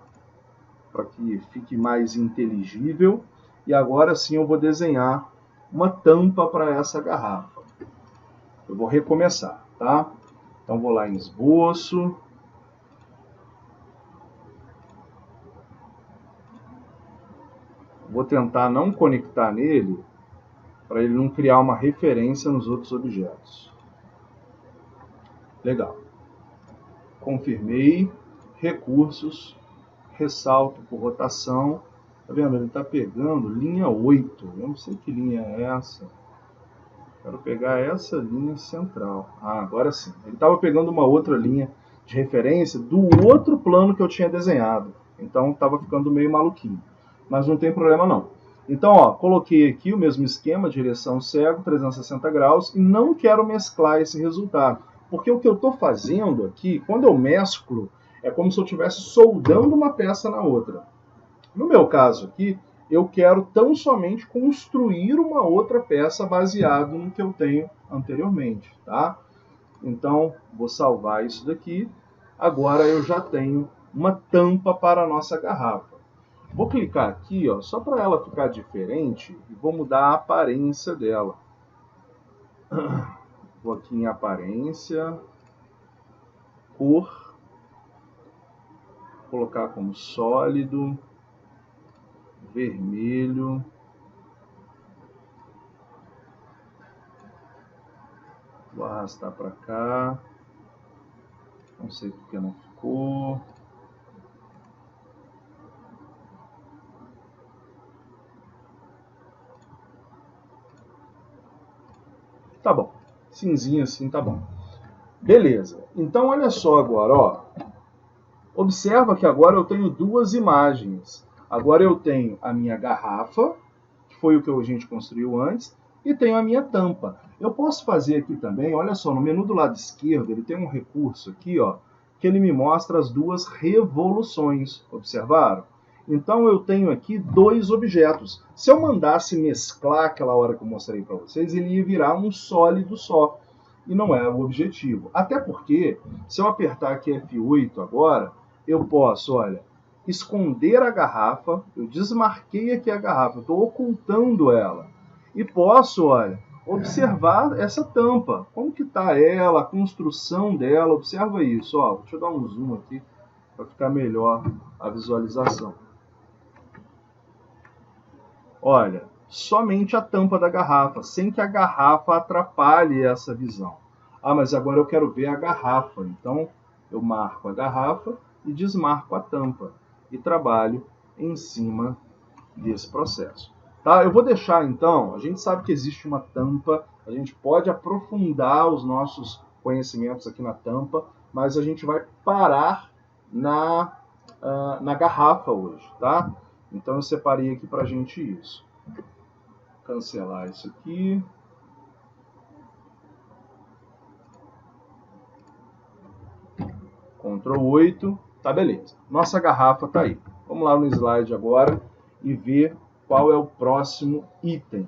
para que fique mais inteligível. E agora sim eu vou desenhar uma tampa para essa garrafa. Eu vou recomeçar, tá? Então vou lá em esboço. Vou tentar não conectar nele, para ele não criar uma referência nos outros objetos. Legal. Confirmei. Recursos. Ressalto por rotação. Tá vendo? Ele está pegando linha 8. Eu não sei que linha é essa. Quero pegar essa linha central. Ah, agora sim. Ele estava pegando uma outra linha de referência do outro plano que eu tinha desenhado. Então estava ficando meio maluquinho. Mas não tem problema não. Então, ó, coloquei aqui o mesmo esquema, direção cego, 360 graus, e não quero mesclar esse resultado. Porque o que eu estou fazendo aqui, quando eu mesclo, é como se eu estivesse soldando uma peça na outra. No meu caso aqui, eu quero tão somente construir uma outra peça baseado no que eu tenho anteriormente, tá? Então, vou salvar isso daqui. Agora eu já tenho uma tampa para a nossa garrafa. Vou clicar aqui, ó, só para ela ficar diferente, e vou mudar a aparência dela. Vou aqui em aparência, cor, colocar como sólido, vermelho, vou arrastar para cá, não sei porque não ficou. Tá bom, cinzinho assim tá bom. Beleza, então olha só agora, ó. Observa que agora eu tenho duas imagens. Agora eu tenho a minha garrafa, que foi o que a gente construiu antes, e tenho a minha tampa. Eu posso fazer aqui também, olha só, no menu do lado esquerdo, ele tem um recurso aqui, ó, que ele me mostra as duas revoluções. Observaram? Então eu tenho aqui dois objetos. Se eu mandasse mesclar aquela hora que eu mostrei para vocês, ele ia virar um sólido só. E não é o objetivo. Até porque, se eu apertar aqui F8 agora, eu posso, olha, esconder a garrafa. Eu desmarquei aqui a garrafa, estou ocultando ela. e posso, olha, observar essa tampa. Como que está ela, a construção dela, observa isso. Ó, deixa eu dar um zoom aqui para ficar melhor a visualização. Olha, somente a tampa da garrafa, sem que a garrafa atrapalhe essa visão. Ah, mas agora eu quero ver a garrafa. Então, eu marco a garrafa e desmarco a tampa. E trabalho em cima desse processo. Tá? Eu vou deixar, então, a gente sabe que existe uma tampa, a gente pode aprofundar os nossos conhecimentos aqui na tampa, mas a gente vai parar na garrafa hoje, tá? Então eu separei aqui pra gente isso. Cancelar isso aqui. Ctrl 8, tá, beleza. Nossa garrafa tá aí. Vamos lá no slide agora e ver qual é o próximo item.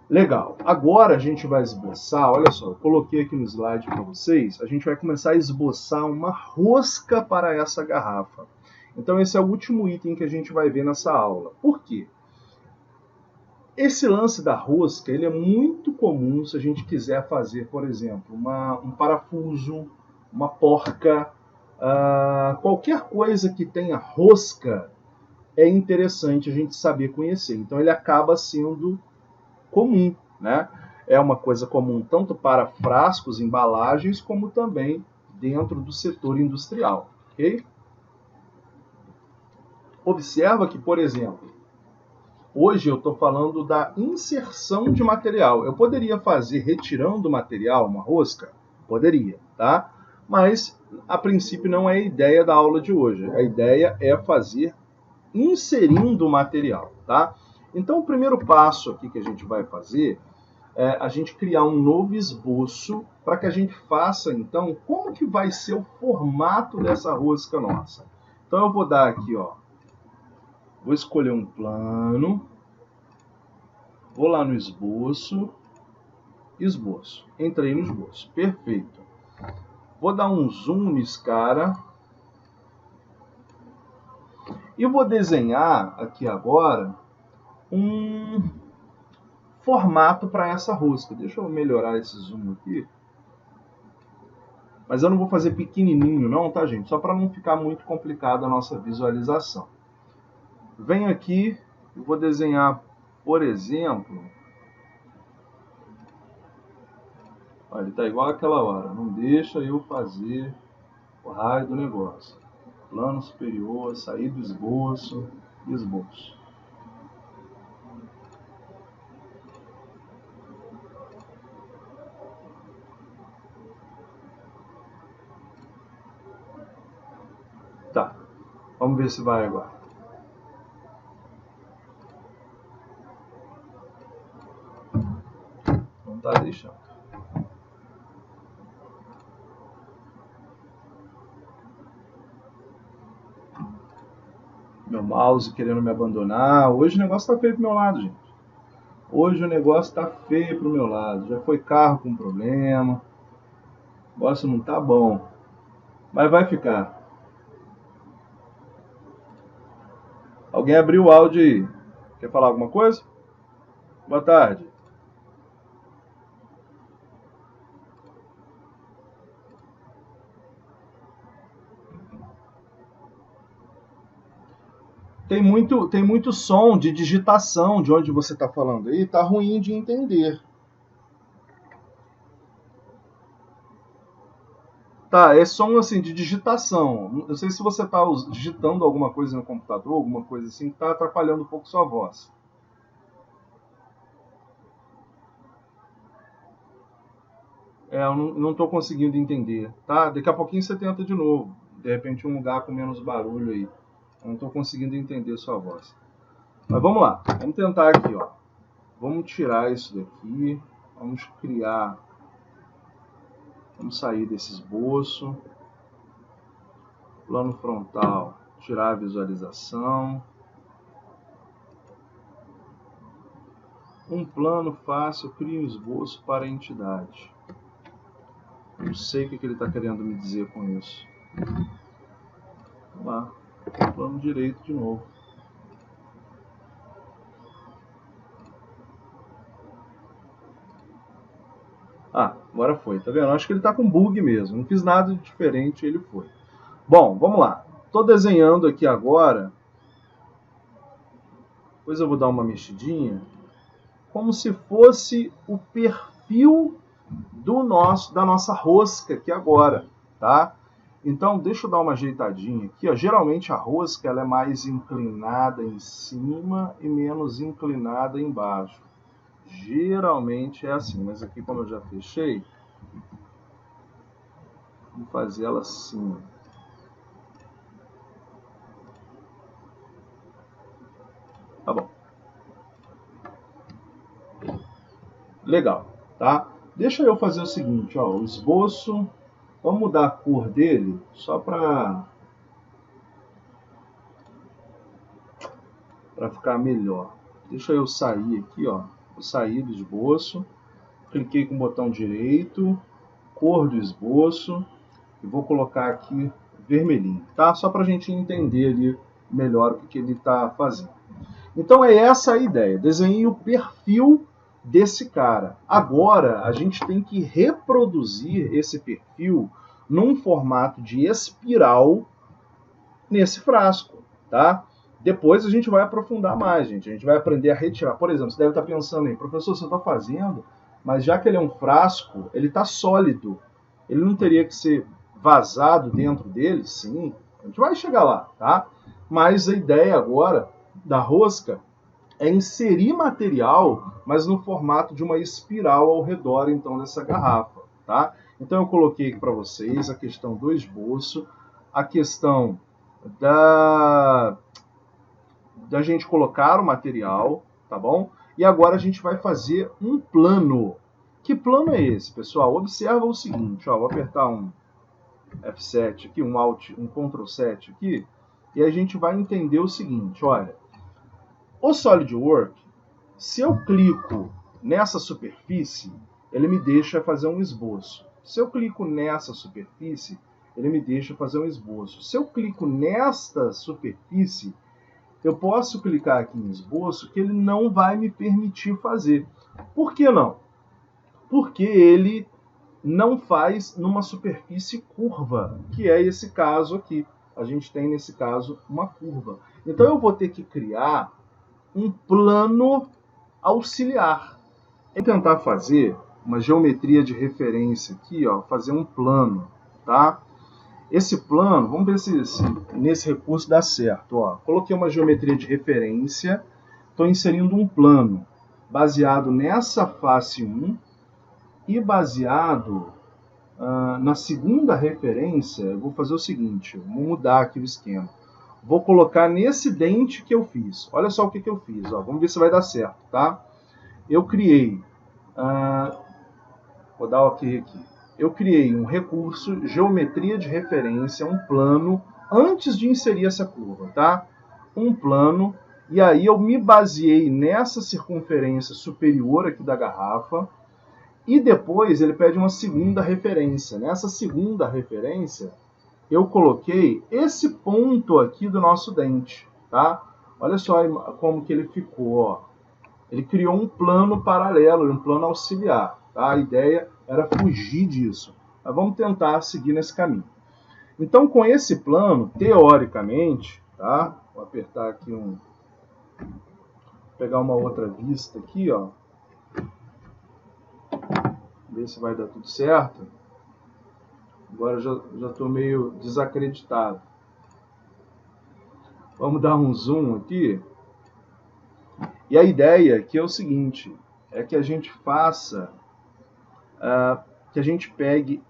Legal. Agora a gente vai esboçar, olha só, eu coloquei aqui no slide para vocês, a gente vai começar a esboçar uma rosca para essa garrafa. Então esse é o último item que a gente vai ver nessa aula. Por quê? Esse lance da rosca, ele é muito comum se a gente quiser fazer, por exemplo, um parafuso, uma porca, qualquer coisa que tenha rosca é interessante a gente saber conhecer. Então ele acaba sendo comum, né? É uma coisa comum tanto para frascos, embalagens, como também dentro do setor industrial, ok? Observa que, por exemplo, hoje eu estou falando da inserção de material. Eu poderia fazer retirando o material, uma rosca? Poderia, tá? Mas, a princípio, não é a ideia da aula de hoje. A ideia é fazer inserindo o material, tá? Então, o primeiro passo aqui que a gente vai fazer é a gente criar um novo esboço para que a gente faça, então, como que vai ser o formato dessa rosca nossa. Então, eu vou dar aqui, ó, vou escolher um plano, vou lá no esboço, esboço, entrei no esboço, perfeito. Vou dar um zoom nesse cara e vou desenhar aqui agora um formato para essa rosca. Deixa eu melhorar esse zoom aqui. Mas eu não vou fazer pequenininho não, tá, gente? Só para não ficar muito complicado a nossa visualização. Venho aqui e vou desenhar, por exemplo... Olha, ele está igual àquela hora. Não deixa eu fazer o raio do negócio. Plano superior, sair do esboço, esboço. Tá, vamos ver se vai agora. Não tá deixando. Meu mouse querendo me abandonar. Hoje o negócio tá feio pro meu lado, gente. Hoje o negócio tá feio pro meu lado. Já foi carro com problema. O negócio não tá bom. Mas vai ficar. Alguém abriu o áudio aí. Quer falar alguma coisa? Boa tarde. Tem muito som de digitação de onde você está falando aí. Tá ruim de entender. Tá, é som assim de digitação. Não sei se você está digitando alguma coisa no computador, alguma coisa assim, que está atrapalhando um pouco sua voz. Eu não estou conseguindo entender, tá? Daqui a pouquinho você tenta de novo. De repente um lugar com menos barulho aí. Eu não estou conseguindo entender sua voz. Mas vamos lá, vamos tentar aqui, ó. Vamos tirar isso daqui. Vamos criar. Vamos sair desse esboço. Plano frontal, tirar a visualização. Um plano fácil, cria um esboço para a entidade. Não sei o que ele está querendo me dizer com isso. Vamos lá, plano direito de novo. Agora foi, tá vendo? Acho que ele tá com bug mesmo. Não fiz nada de diferente, ele foi. Bom, vamos lá. Tô desenhando aqui agora. Depois eu vou dar uma mexidinha. Como se fosse o perfil da nossa rosca aqui agora, tá? Então, deixa eu dar uma ajeitadinha aqui. Ó. Geralmente a rosca ela é mais inclinada em cima e menos inclinada embaixo. Geralmente é assim, mas aqui como eu já fechei, vou fazer ela assim. Tá bom. Legal, tá? Deixa eu fazer o seguinte, ó, o esboço, vamos mudar a cor dele, só para ficar melhor. Deixa eu sair aqui, ó, vou sair do esboço, cliquei com o botão direito, cor do esboço, e vou colocar aqui vermelhinho, tá? Só para a gente entender ali melhor o que ele está fazendo. Então é essa a ideia, desenhei o perfil desse cara. Agora a gente tem que reproduzir esse perfil num formato de espiral nesse frasco, tá? Depois a gente vai aprofundar mais, gente. A gente vai aprender a retirar. Por exemplo, você deve estar pensando aí, professor, você está fazendo, mas já que ele é um frasco, ele está sólido. Ele não teria que ser vazado dentro dele? Sim, a gente vai chegar lá, tá? Mas a ideia agora da rosca é inserir material, mas no formato de uma espiral ao redor, então, dessa garrafa, tá? Então eu coloquei aqui para vocês a questão do esboço, a questão da gente colocar o material, tá bom? E agora a gente vai fazer um plano. Que plano é esse, pessoal? Observa o seguinte, ó, vou apertar um F7 aqui, um Alt, um Ctrl 7 aqui, e a gente vai entender o seguinte, olha, o SolidWorks, se eu clico nessa superfície, ele me deixa fazer um esboço. Se eu clico nessa superfície, ele me deixa fazer um esboço. Se eu clico nesta superfície, eu posso clicar aqui em esboço que ele não vai me permitir fazer. Por que não? Porque ele não faz numa superfície curva, que é esse caso aqui. A gente tem, nesse caso, uma curva. Então eu vou ter que criar um plano auxiliar. Vou tentar fazer uma geometria de referência aqui, ó, fazer um plano, tá? Esse plano, vamos ver se nesse recurso dá certo. Ó. Coloquei uma geometria de referência, estou inserindo um plano baseado nessa face 1 e baseado na segunda referência. Eu vou fazer o seguinte, vou mudar aqui o esquema. Vou colocar nesse dente que eu fiz. Olha só o que eu fiz. Ó. Vamos ver se vai dar certo, tá? Eu criei... vou dar OK aqui. Eu criei um recurso, geometria de referência, um plano, antes de inserir essa curva, tá? Um plano, e aí eu me baseei nessa circunferência superior aqui da garrafa, e depois ele pede uma segunda referência. Nessa segunda referência, eu coloquei esse ponto aqui do nosso dente, tá? Olha só como que ele ficou, ó. Ele criou um plano paralelo, um plano auxiliar, tá? A ideia era fugir disso. Mas vamos tentar seguir nesse caminho. Então, com esse plano, teoricamente, tá? Vou apertar aqui pegar uma outra vista aqui, ó. Ver se vai dar tudo certo. Agora já estou meio desacreditado. Vamos dar um zoom aqui. E a ideia aqui é o seguinte, é que a gente faça, que a gente pegue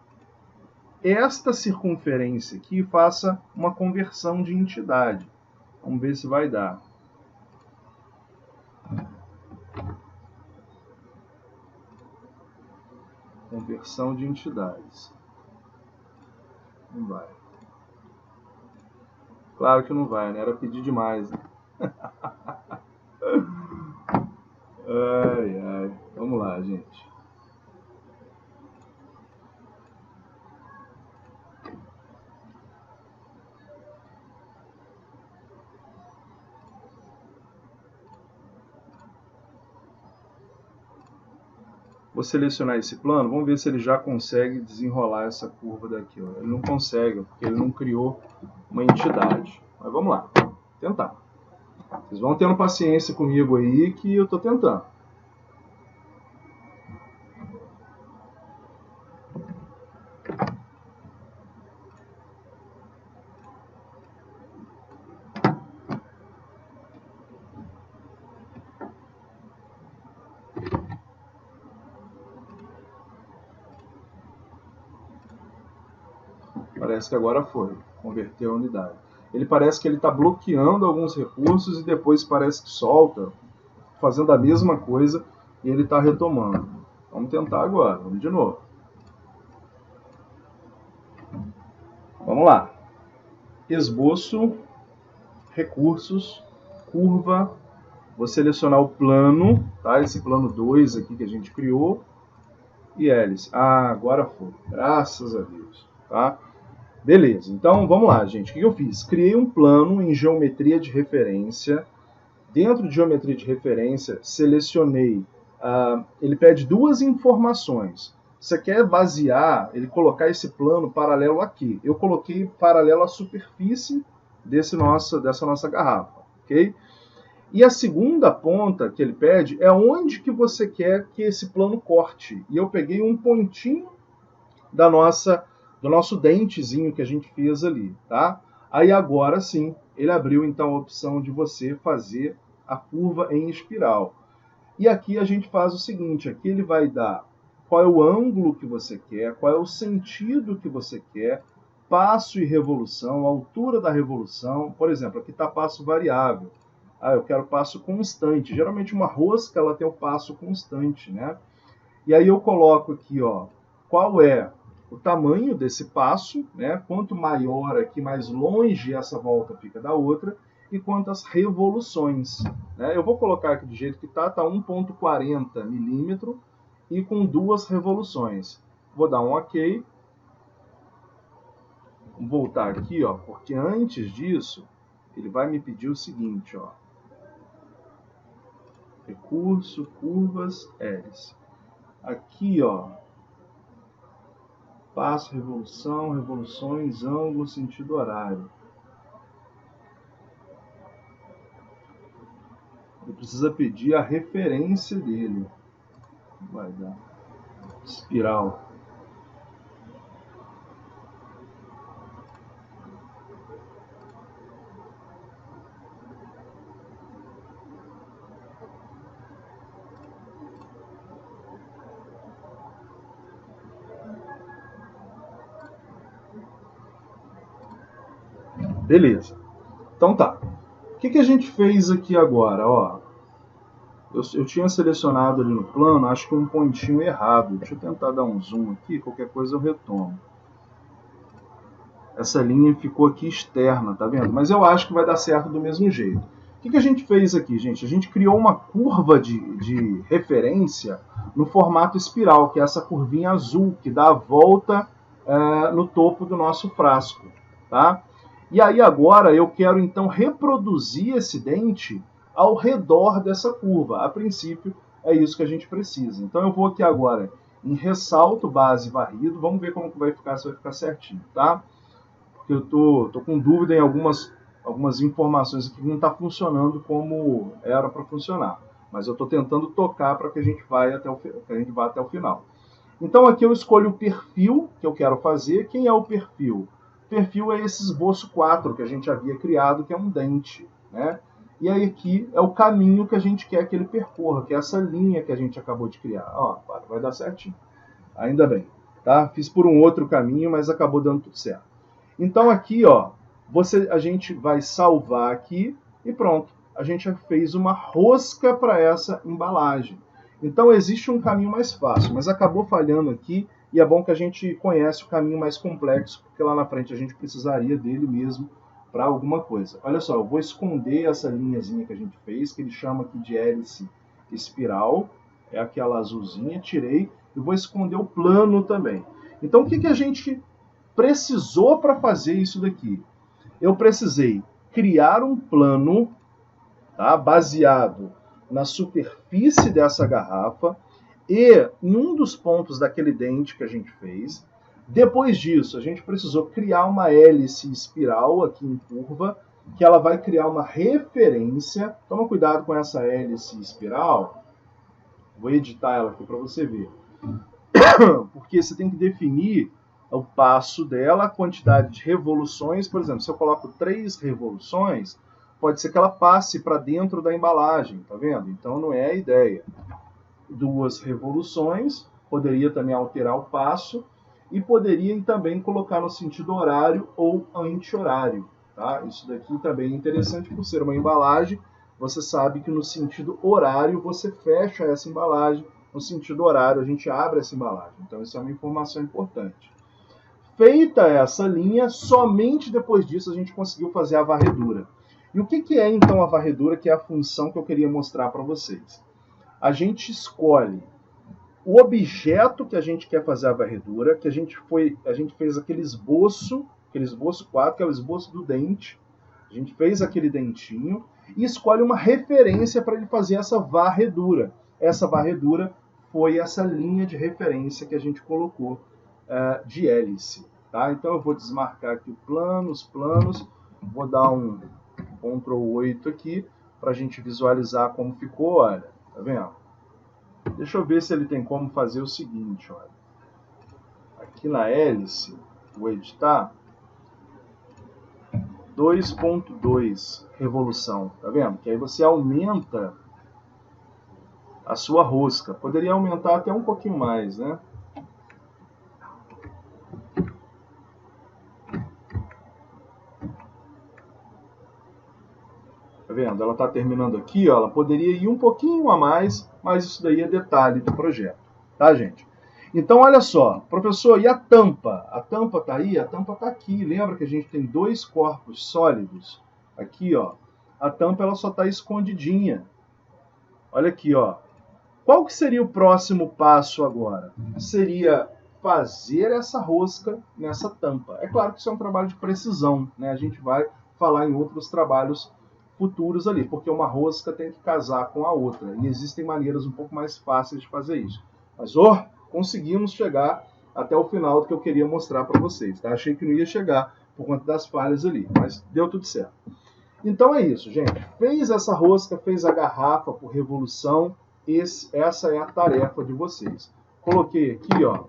esta circunferência aqui e faça uma conversão de entidade. Vamos ver se vai dar. Conversão de entidades. Não vai. Claro que não vai, né? Era pedir demais. Né? Ai, ai. Vamos lá, gente. Vou selecionar esse plano, vamos ver se ele já consegue desenrolar essa curva daqui. Ó. Ele não consegue, porque ele não criou uma entidade. Mas vamos lá, tentar. Vocês vão tendo paciência comigo aí que eu estou tentando. Parece que agora foi, converteu a unidade. Ele parece que ele está bloqueando alguns recursos e depois parece que solta, fazendo a mesma coisa e ele está retomando. Vamos tentar agora, vamos de novo. Vamos lá. Esboço, recursos, curva. Vou selecionar o plano, tá? Esse plano 2 aqui que a gente criou. E hélice. Ah, agora foi. Graças a Deus. Tá? Beleza, então vamos lá, gente. O que eu fiz? Criei um plano em geometria de referência. Dentro de geometria de referência, selecionei. Ele pede duas informações. Você quer basear, ele colocar esse plano paralelo aqui. Eu coloquei paralelo à superfície dessa nossa garrafa, ok? E a segunda ponta que ele pede é onde que você quer que esse plano corte. E eu peguei um pontinho do nosso dentezinho que a gente fez ali, tá? Aí agora sim, ele abriu então a opção de você fazer a curva em espiral. E aqui a gente faz o seguinte, aqui ele vai dar qual é o ângulo que você quer, qual é o sentido que você quer, passo e revolução, altura da revolução. Por exemplo, aqui está passo variável. Ah, eu quero passo constante. Geralmente uma rosca ela tem o passo constante, né? E aí eu coloco aqui, ó, qual é o tamanho desse passo, né? Quanto maior aqui, mais longe essa volta fica da outra, e quantas revoluções. Né? Eu vou colocar aqui do jeito que está 1,40 milímetro e com 2 revoluções. Vou dar um OK. Vou voltar aqui, ó, porque antes disso, ele vai me pedir o seguinte, ó. Recurso, curvas, hélice. Aqui, ó, passo, revolução, revoluções, ângulo, sentido horário. Ele precisa pedir a referência dele. Vai dar espiral. Beleza. Então tá. O que a gente fez aqui agora? Ó, eu tinha selecionado ali no plano, acho que um pontinho errado. Deixa eu tentar dar um zoom aqui, qualquer coisa eu retomo. Essa linha ficou aqui externa, tá vendo? Mas eu acho que vai dar certo do mesmo jeito. O que a gente fez aqui, gente? A gente criou uma curva de referência no formato espiral, que é essa curvinha azul, que dá a volta no topo do nosso frasco, tá? E aí agora eu quero então reproduzir esse dente ao redor dessa curva. A princípio é isso que a gente precisa. Então eu vou aqui agora em ressalto, base, varrido. Vamos ver como que vai ficar, se vai ficar certinho, tá? Porque eu tô com dúvida em algumas informações aqui que não está funcionando como era para funcionar. Mas eu estou tentando tocar para que a gente vá até o final. Então aqui eu escolho o perfil que eu quero fazer. Quem é o perfil? O perfil é esse esboço 4 que a gente havia criado, que é um dente, né? E aí aqui é o caminho que a gente quer que ele percorra, que é essa linha que a gente acabou de criar. Ó, vai dar certinho. Ainda bem, tá? Fiz por um outro caminho, mas acabou dando tudo certo. Então aqui, ó, a gente vai salvar aqui e pronto. A gente já fez uma rosca para essa embalagem. Então existe um caminho mais fácil, mas acabou falhando aqui e é bom que a gente conhece o caminho mais complexo, porque lá na frente a gente precisaria dele mesmo para alguma coisa. Olha só, eu vou esconder essa linhazinha que a gente fez, que ele chama aqui de hélice espiral, é aquela azulzinha, tirei, e vou esconder o plano também. Então o que a gente precisou para fazer isso daqui? Eu precisei criar um plano, tá, baseado na superfície dessa garrafa E em um dos pontos daquele dente que a gente fez, depois disso, a gente precisou criar uma hélice espiral aqui em curva, que ela vai criar uma referência. Toma cuidado com essa hélice espiral. Vou editar ela aqui para você ver. Porque você tem que definir o passo dela, a quantidade de revoluções. Por exemplo, se eu coloco 3 revoluções, pode ser que ela passe para dentro da embalagem, tá vendo? Então não é a ideia. 2 revoluções, poderia também alterar o passo e poderia também colocar no sentido horário ou anti-horário. Tá? Isso daqui também é interessante por ser uma embalagem. Você sabe que no sentido horário você fecha essa embalagem, no sentido horário a gente abre essa embalagem. Então isso é uma informação importante. Feita essa linha, somente depois disso a gente conseguiu fazer a varredura. E o que é então a varredura, que é a função que eu queria mostrar para vocês? A gente escolhe o objeto que a gente quer fazer a varredura, que a gente fez aquele esboço 4, que é o esboço do dente. A gente fez aquele dentinho e escolhe uma referência para ele fazer essa varredura. Essa varredura foi essa linha de referência que a gente colocou de hélice. Tá? Então eu vou desmarcar aqui os planos, vou dar um Ctrl 8 aqui para a gente visualizar como ficou, olha. Tá vendo? Deixa eu ver se ele tem como fazer o seguinte, olha. Aqui na hélice, vou editar 2.2 revolução, tá vendo? Que aí você aumenta a sua rosca. Poderia aumentar até um pouquinho mais, né? Tá vendo? Ela está terminando aqui, ó, ela poderia ir um pouquinho a mais, mas isso daí é detalhe do projeto, tá, gente? Então, olha só, professor, e a tampa? A tampa está aí? A tampa está aqui. Lembra que a gente tem 2 corpos sólidos? Aqui, ó. A tampa ela só está escondidinha. Olha aqui, ó. Qual que seria o próximo passo agora? Seria fazer essa rosca nessa tampa. É claro que isso é um trabalho de precisão, né? A gente vai falar em outros trabalhos futuros ali, porque uma rosca tem que casar com a outra, e existem maneiras um pouco mais fáceis de fazer isso. Mas, conseguimos chegar até o final do que eu queria mostrar para vocês, tá? Achei que não ia chegar por conta das falhas ali, mas deu tudo certo. Então é isso, gente. Fez essa rosca, fez a garrafa por revolução, essa é a tarefa de vocês. Coloquei aqui, ó,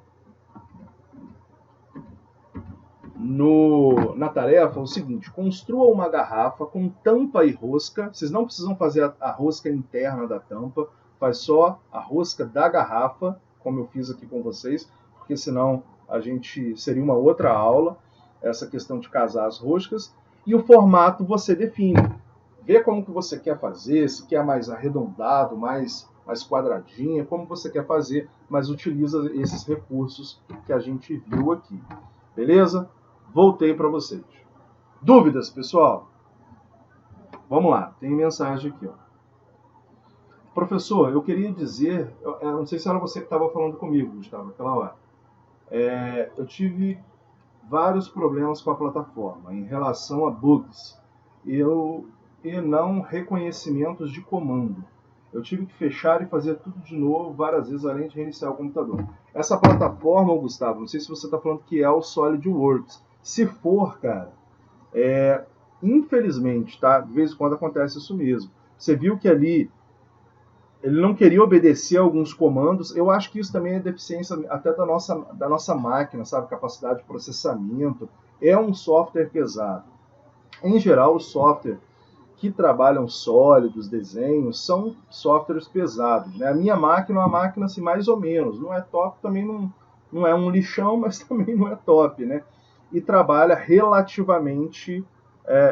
na tarefa o seguinte: construa uma garrafa com tampa e rosca. Vocês não precisam fazer a rosca interna da tampa, faz só a rosca da garrafa, como eu fiz aqui com vocês, porque senão a gente seria uma outra aula, essa questão de casar as roscas. E o formato você define. Vê como que você quer fazer, se quer mais arredondado, mais quadradinha, como você quer fazer, mas utiliza esses recursos que a gente viu aqui. Beleza? Voltei para vocês. Dúvidas, pessoal? Vamos lá, tem mensagem aqui, ó. Professor, eu queria dizer, eu não sei se era você que estava falando comigo, Gustavo, naquela hora. Eu tive vários problemas com a plataforma em relação a bugs e não reconhecimentos de comando. Eu tive que fechar e fazer tudo de novo várias vezes, além de reiniciar o computador. Essa plataforma, Gustavo, não sei se você está falando que é o SolidWorks. Se for, cara, infelizmente, tá? De vez em quando acontece isso mesmo. Você viu que ali ele não queria obedecer a alguns comandos. Eu acho que isso também é deficiência até da nossa máquina, sabe? Capacidade de processamento. É um software pesado. Em geral, os softwares que trabalham sólidos, desenhos, são softwares pesados, né? A minha máquina é uma máquina assim, mais ou menos. Não é top, também não é um lixão, mas também não é top, né? E trabalha relativamente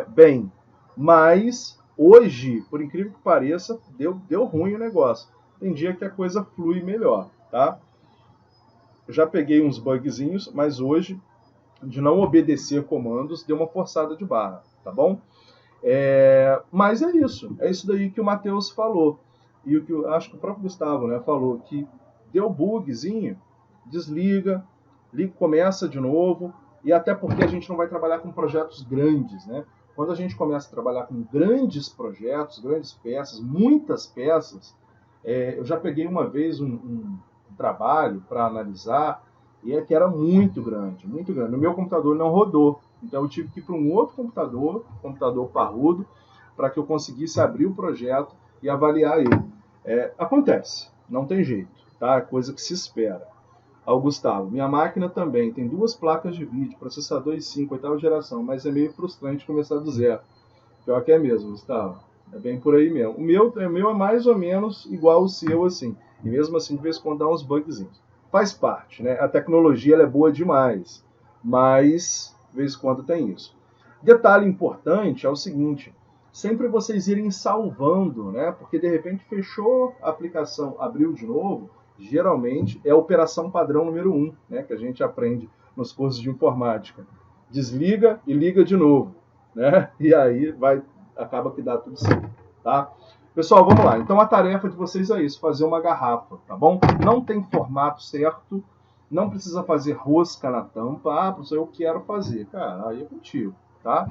bem. Mas hoje, por incrível que pareça, deu ruim o negócio. Tem dia que a coisa flui melhor, tá? Eu já peguei uns bugzinhos, mas hoje, de não obedecer comandos, deu uma forçada de barra, tá bom? Mas é isso daí que o Matheus falou. E o que eu acho que o próprio Gustavo, né, falou, que deu bugzinho, desliga, começa de novo, e até porque a gente não vai trabalhar com projetos grandes, né? Quando a gente começa a trabalhar com grandes projetos, grandes peças, muitas peças, eu já peguei uma vez um trabalho para analisar, e é que era muito grande, muito grande. No meu computador não rodou, então eu tive que ir para um outro computador parrudo, para que eu conseguisse abrir o projeto e avaliar ele. Acontece, não tem jeito, tá? É coisa que se espera. Ao Gustavo, minha máquina também tem 2 placas de vídeo, processador i5, 8ª geração, mas é meio frustrante começar do zero. Pior que é mesmo, Gustavo. É bem por aí mesmo. O meu é mais ou menos igual ao seu, assim. E mesmo assim, de vez em quando dá uns bugzinhos. Faz parte, né? A tecnologia ela é boa demais, mas de vez em quando tem isso. Detalhe importante é o seguinte: sempre vocês irem salvando, né? Porque de repente fechou a aplicação, abriu de novo, geralmente é a operação padrão número 1, né? Que a gente aprende nos cursos de informática. Desliga e liga de novo, né? E aí acaba que dá tudo certo, tá? Pessoal, vamos lá. Então a tarefa de vocês é isso, fazer uma garrafa, tá bom? Não tem formato certo, não precisa fazer rosca na tampa. Ah, professor, eu quero fazer. Cara, aí é contigo, tá?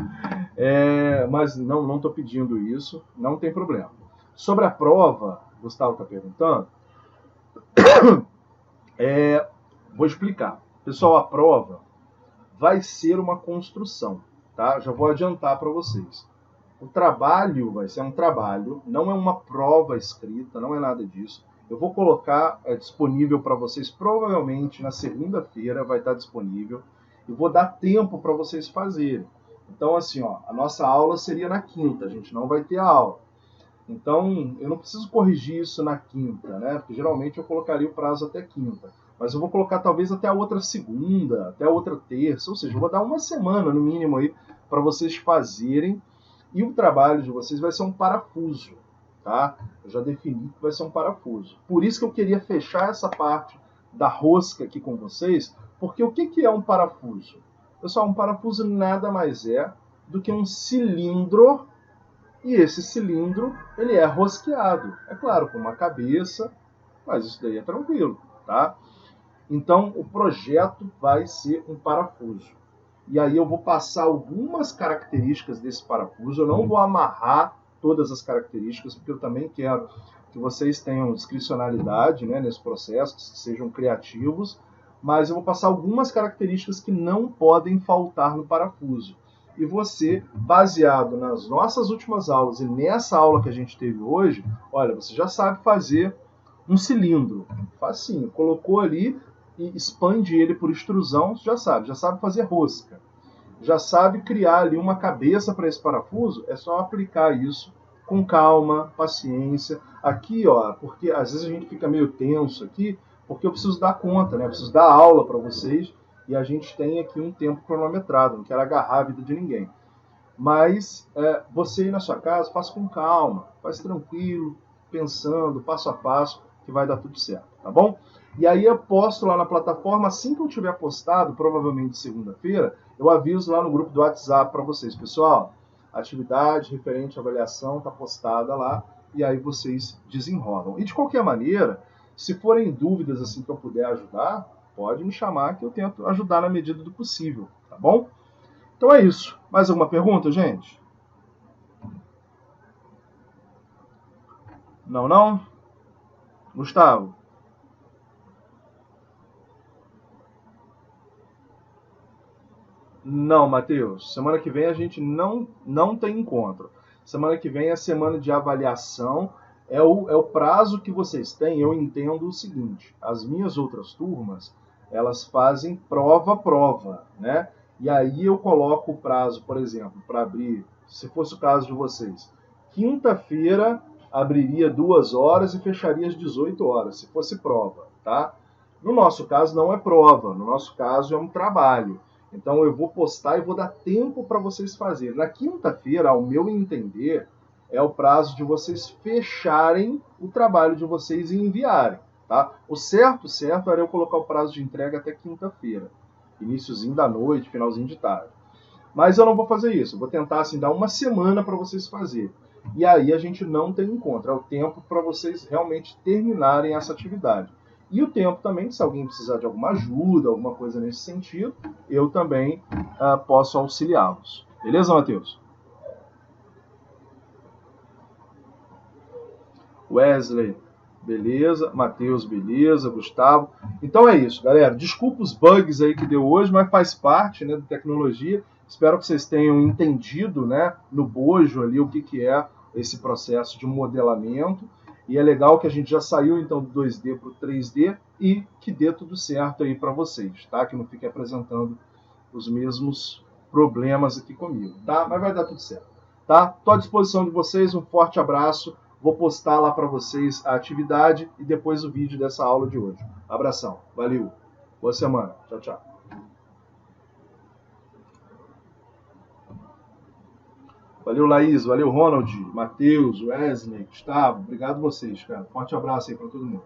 Mas não estou pedindo isso, não tem problema. Sobre a prova, Gustavo está perguntando, vou explicar. Pessoal, a prova vai ser uma construção, tá? Já vou adiantar para vocês. O trabalho vai ser um trabalho, não é uma prova escrita, não é nada disso. Eu vou colocar disponível para vocês, provavelmente na segunda-feira vai estar disponível. E vou dar tempo para vocês fazerem. Então, assim, ó, a nossa aula seria na quinta, a gente não vai ter a aula. Então, eu não preciso corrigir isso na quinta, né? Porque geralmente eu colocaria o prazo até quinta. Mas eu vou colocar talvez até a outra segunda, até a outra terça. Ou seja, eu vou dar uma semana no mínimo aí para vocês fazerem. E o trabalho de vocês vai ser um parafuso, tá? Eu já defini que vai ser um parafuso. Por isso que eu queria fechar essa parte da rosca aqui com vocês, porque o que é um parafuso? Pessoal, um parafuso nada mais é do que um cilindro, e esse cilindro, ele é rosqueado. É claro, com uma cabeça, mas isso daí é tranquilo, tá? Então, o projeto vai ser um parafuso. E aí eu vou passar algumas características desse parafuso. Eu não vou amarrar todas as características, porque eu também quero que vocês tenham discricionalidade, né, nesse processo, que sejam criativos. Mas eu vou passar algumas características que não podem faltar no parafuso. E você, baseado nas nossas últimas aulas e nessa aula que a gente teve hoje, olha, você já sabe fazer um cilindro. Facinho. Colocou ali e expande ele por extrusão, já sabe fazer rosca. Já sabe criar ali uma cabeça para esse parafuso, é só aplicar isso com calma, paciência. Aqui, ó, porque às vezes a gente fica meio tenso aqui, porque eu preciso dar conta, né? Eu preciso dar aula para vocês e a gente tem aqui um tempo cronometrado, não quero agarrar a vida de ninguém. Mas você aí na sua casa, faça com calma, faz tranquilo, pensando, passo a passo, que vai dar tudo certo, tá bom? E aí eu posto lá na plataforma, assim que eu tiver postado, provavelmente segunda-feira, eu aviso lá no grupo do WhatsApp para vocês. Pessoal, atividade referente à avaliação está postada lá, e aí vocês desenrolam. E de qualquer maneira, se forem dúvidas assim que eu puder ajudar, pode me chamar que eu tento ajudar na medida do possível, tá bom? Então é isso. Mais alguma pergunta, gente? Não? Gustavo? Não, Matheus. Semana que vem a gente não tem encontro. Semana que vem é a semana de avaliação. É o prazo que vocês têm. Eu entendo o seguinte: as minhas outras turmas, elas fazem prova, né? E aí eu coloco o prazo, por exemplo, para abrir, se fosse o caso de vocês, quinta-feira abriria 2 horas e fecharia às 18 horas, se fosse prova, tá? No nosso caso não é prova, no nosso caso é um trabalho. Então eu vou postar e vou dar tempo para vocês fazerem. Na quinta-feira, ao meu entender, é o prazo de vocês fecharem o trabalho de vocês e enviarem, tá? O certo era eu colocar o prazo de entrega até quinta-feira. Iniciozinho da noite, finalzinho de tarde. Mas eu não vou fazer isso. Eu vou tentar assim, dar uma semana para vocês fazerem. E aí a gente não tem encontro. É o tempo para vocês realmente terminarem essa atividade. E o tempo também, se alguém precisar de alguma ajuda, alguma coisa nesse sentido, eu também posso auxiliá-los. Beleza, Matheus? Wesley, beleza. Matheus, beleza. Gustavo. Então é isso, galera. Desculpa os bugs aí que deu hoje, mas faz parte, né, da tecnologia. Espero que vocês tenham entendido, né, no bojo ali o que é esse processo de modelamento. E é legal que a gente já saiu então do 2D para o 3D e que dê tudo certo aí para vocês, tá? Que não fique apresentando os mesmos problemas aqui comigo, tá? Mas vai dar tudo certo, tá? Estou à disposição de vocês, um forte abraço. Vou postar lá para vocês a atividade e depois o vídeo dessa aula de hoje. Abração, valeu, boa semana, tchau, tchau. Valeu, Laís, valeu, Ronald, Matheus, Wesley, Gustavo, obrigado vocês, cara. Forte abraço aí para todo mundo.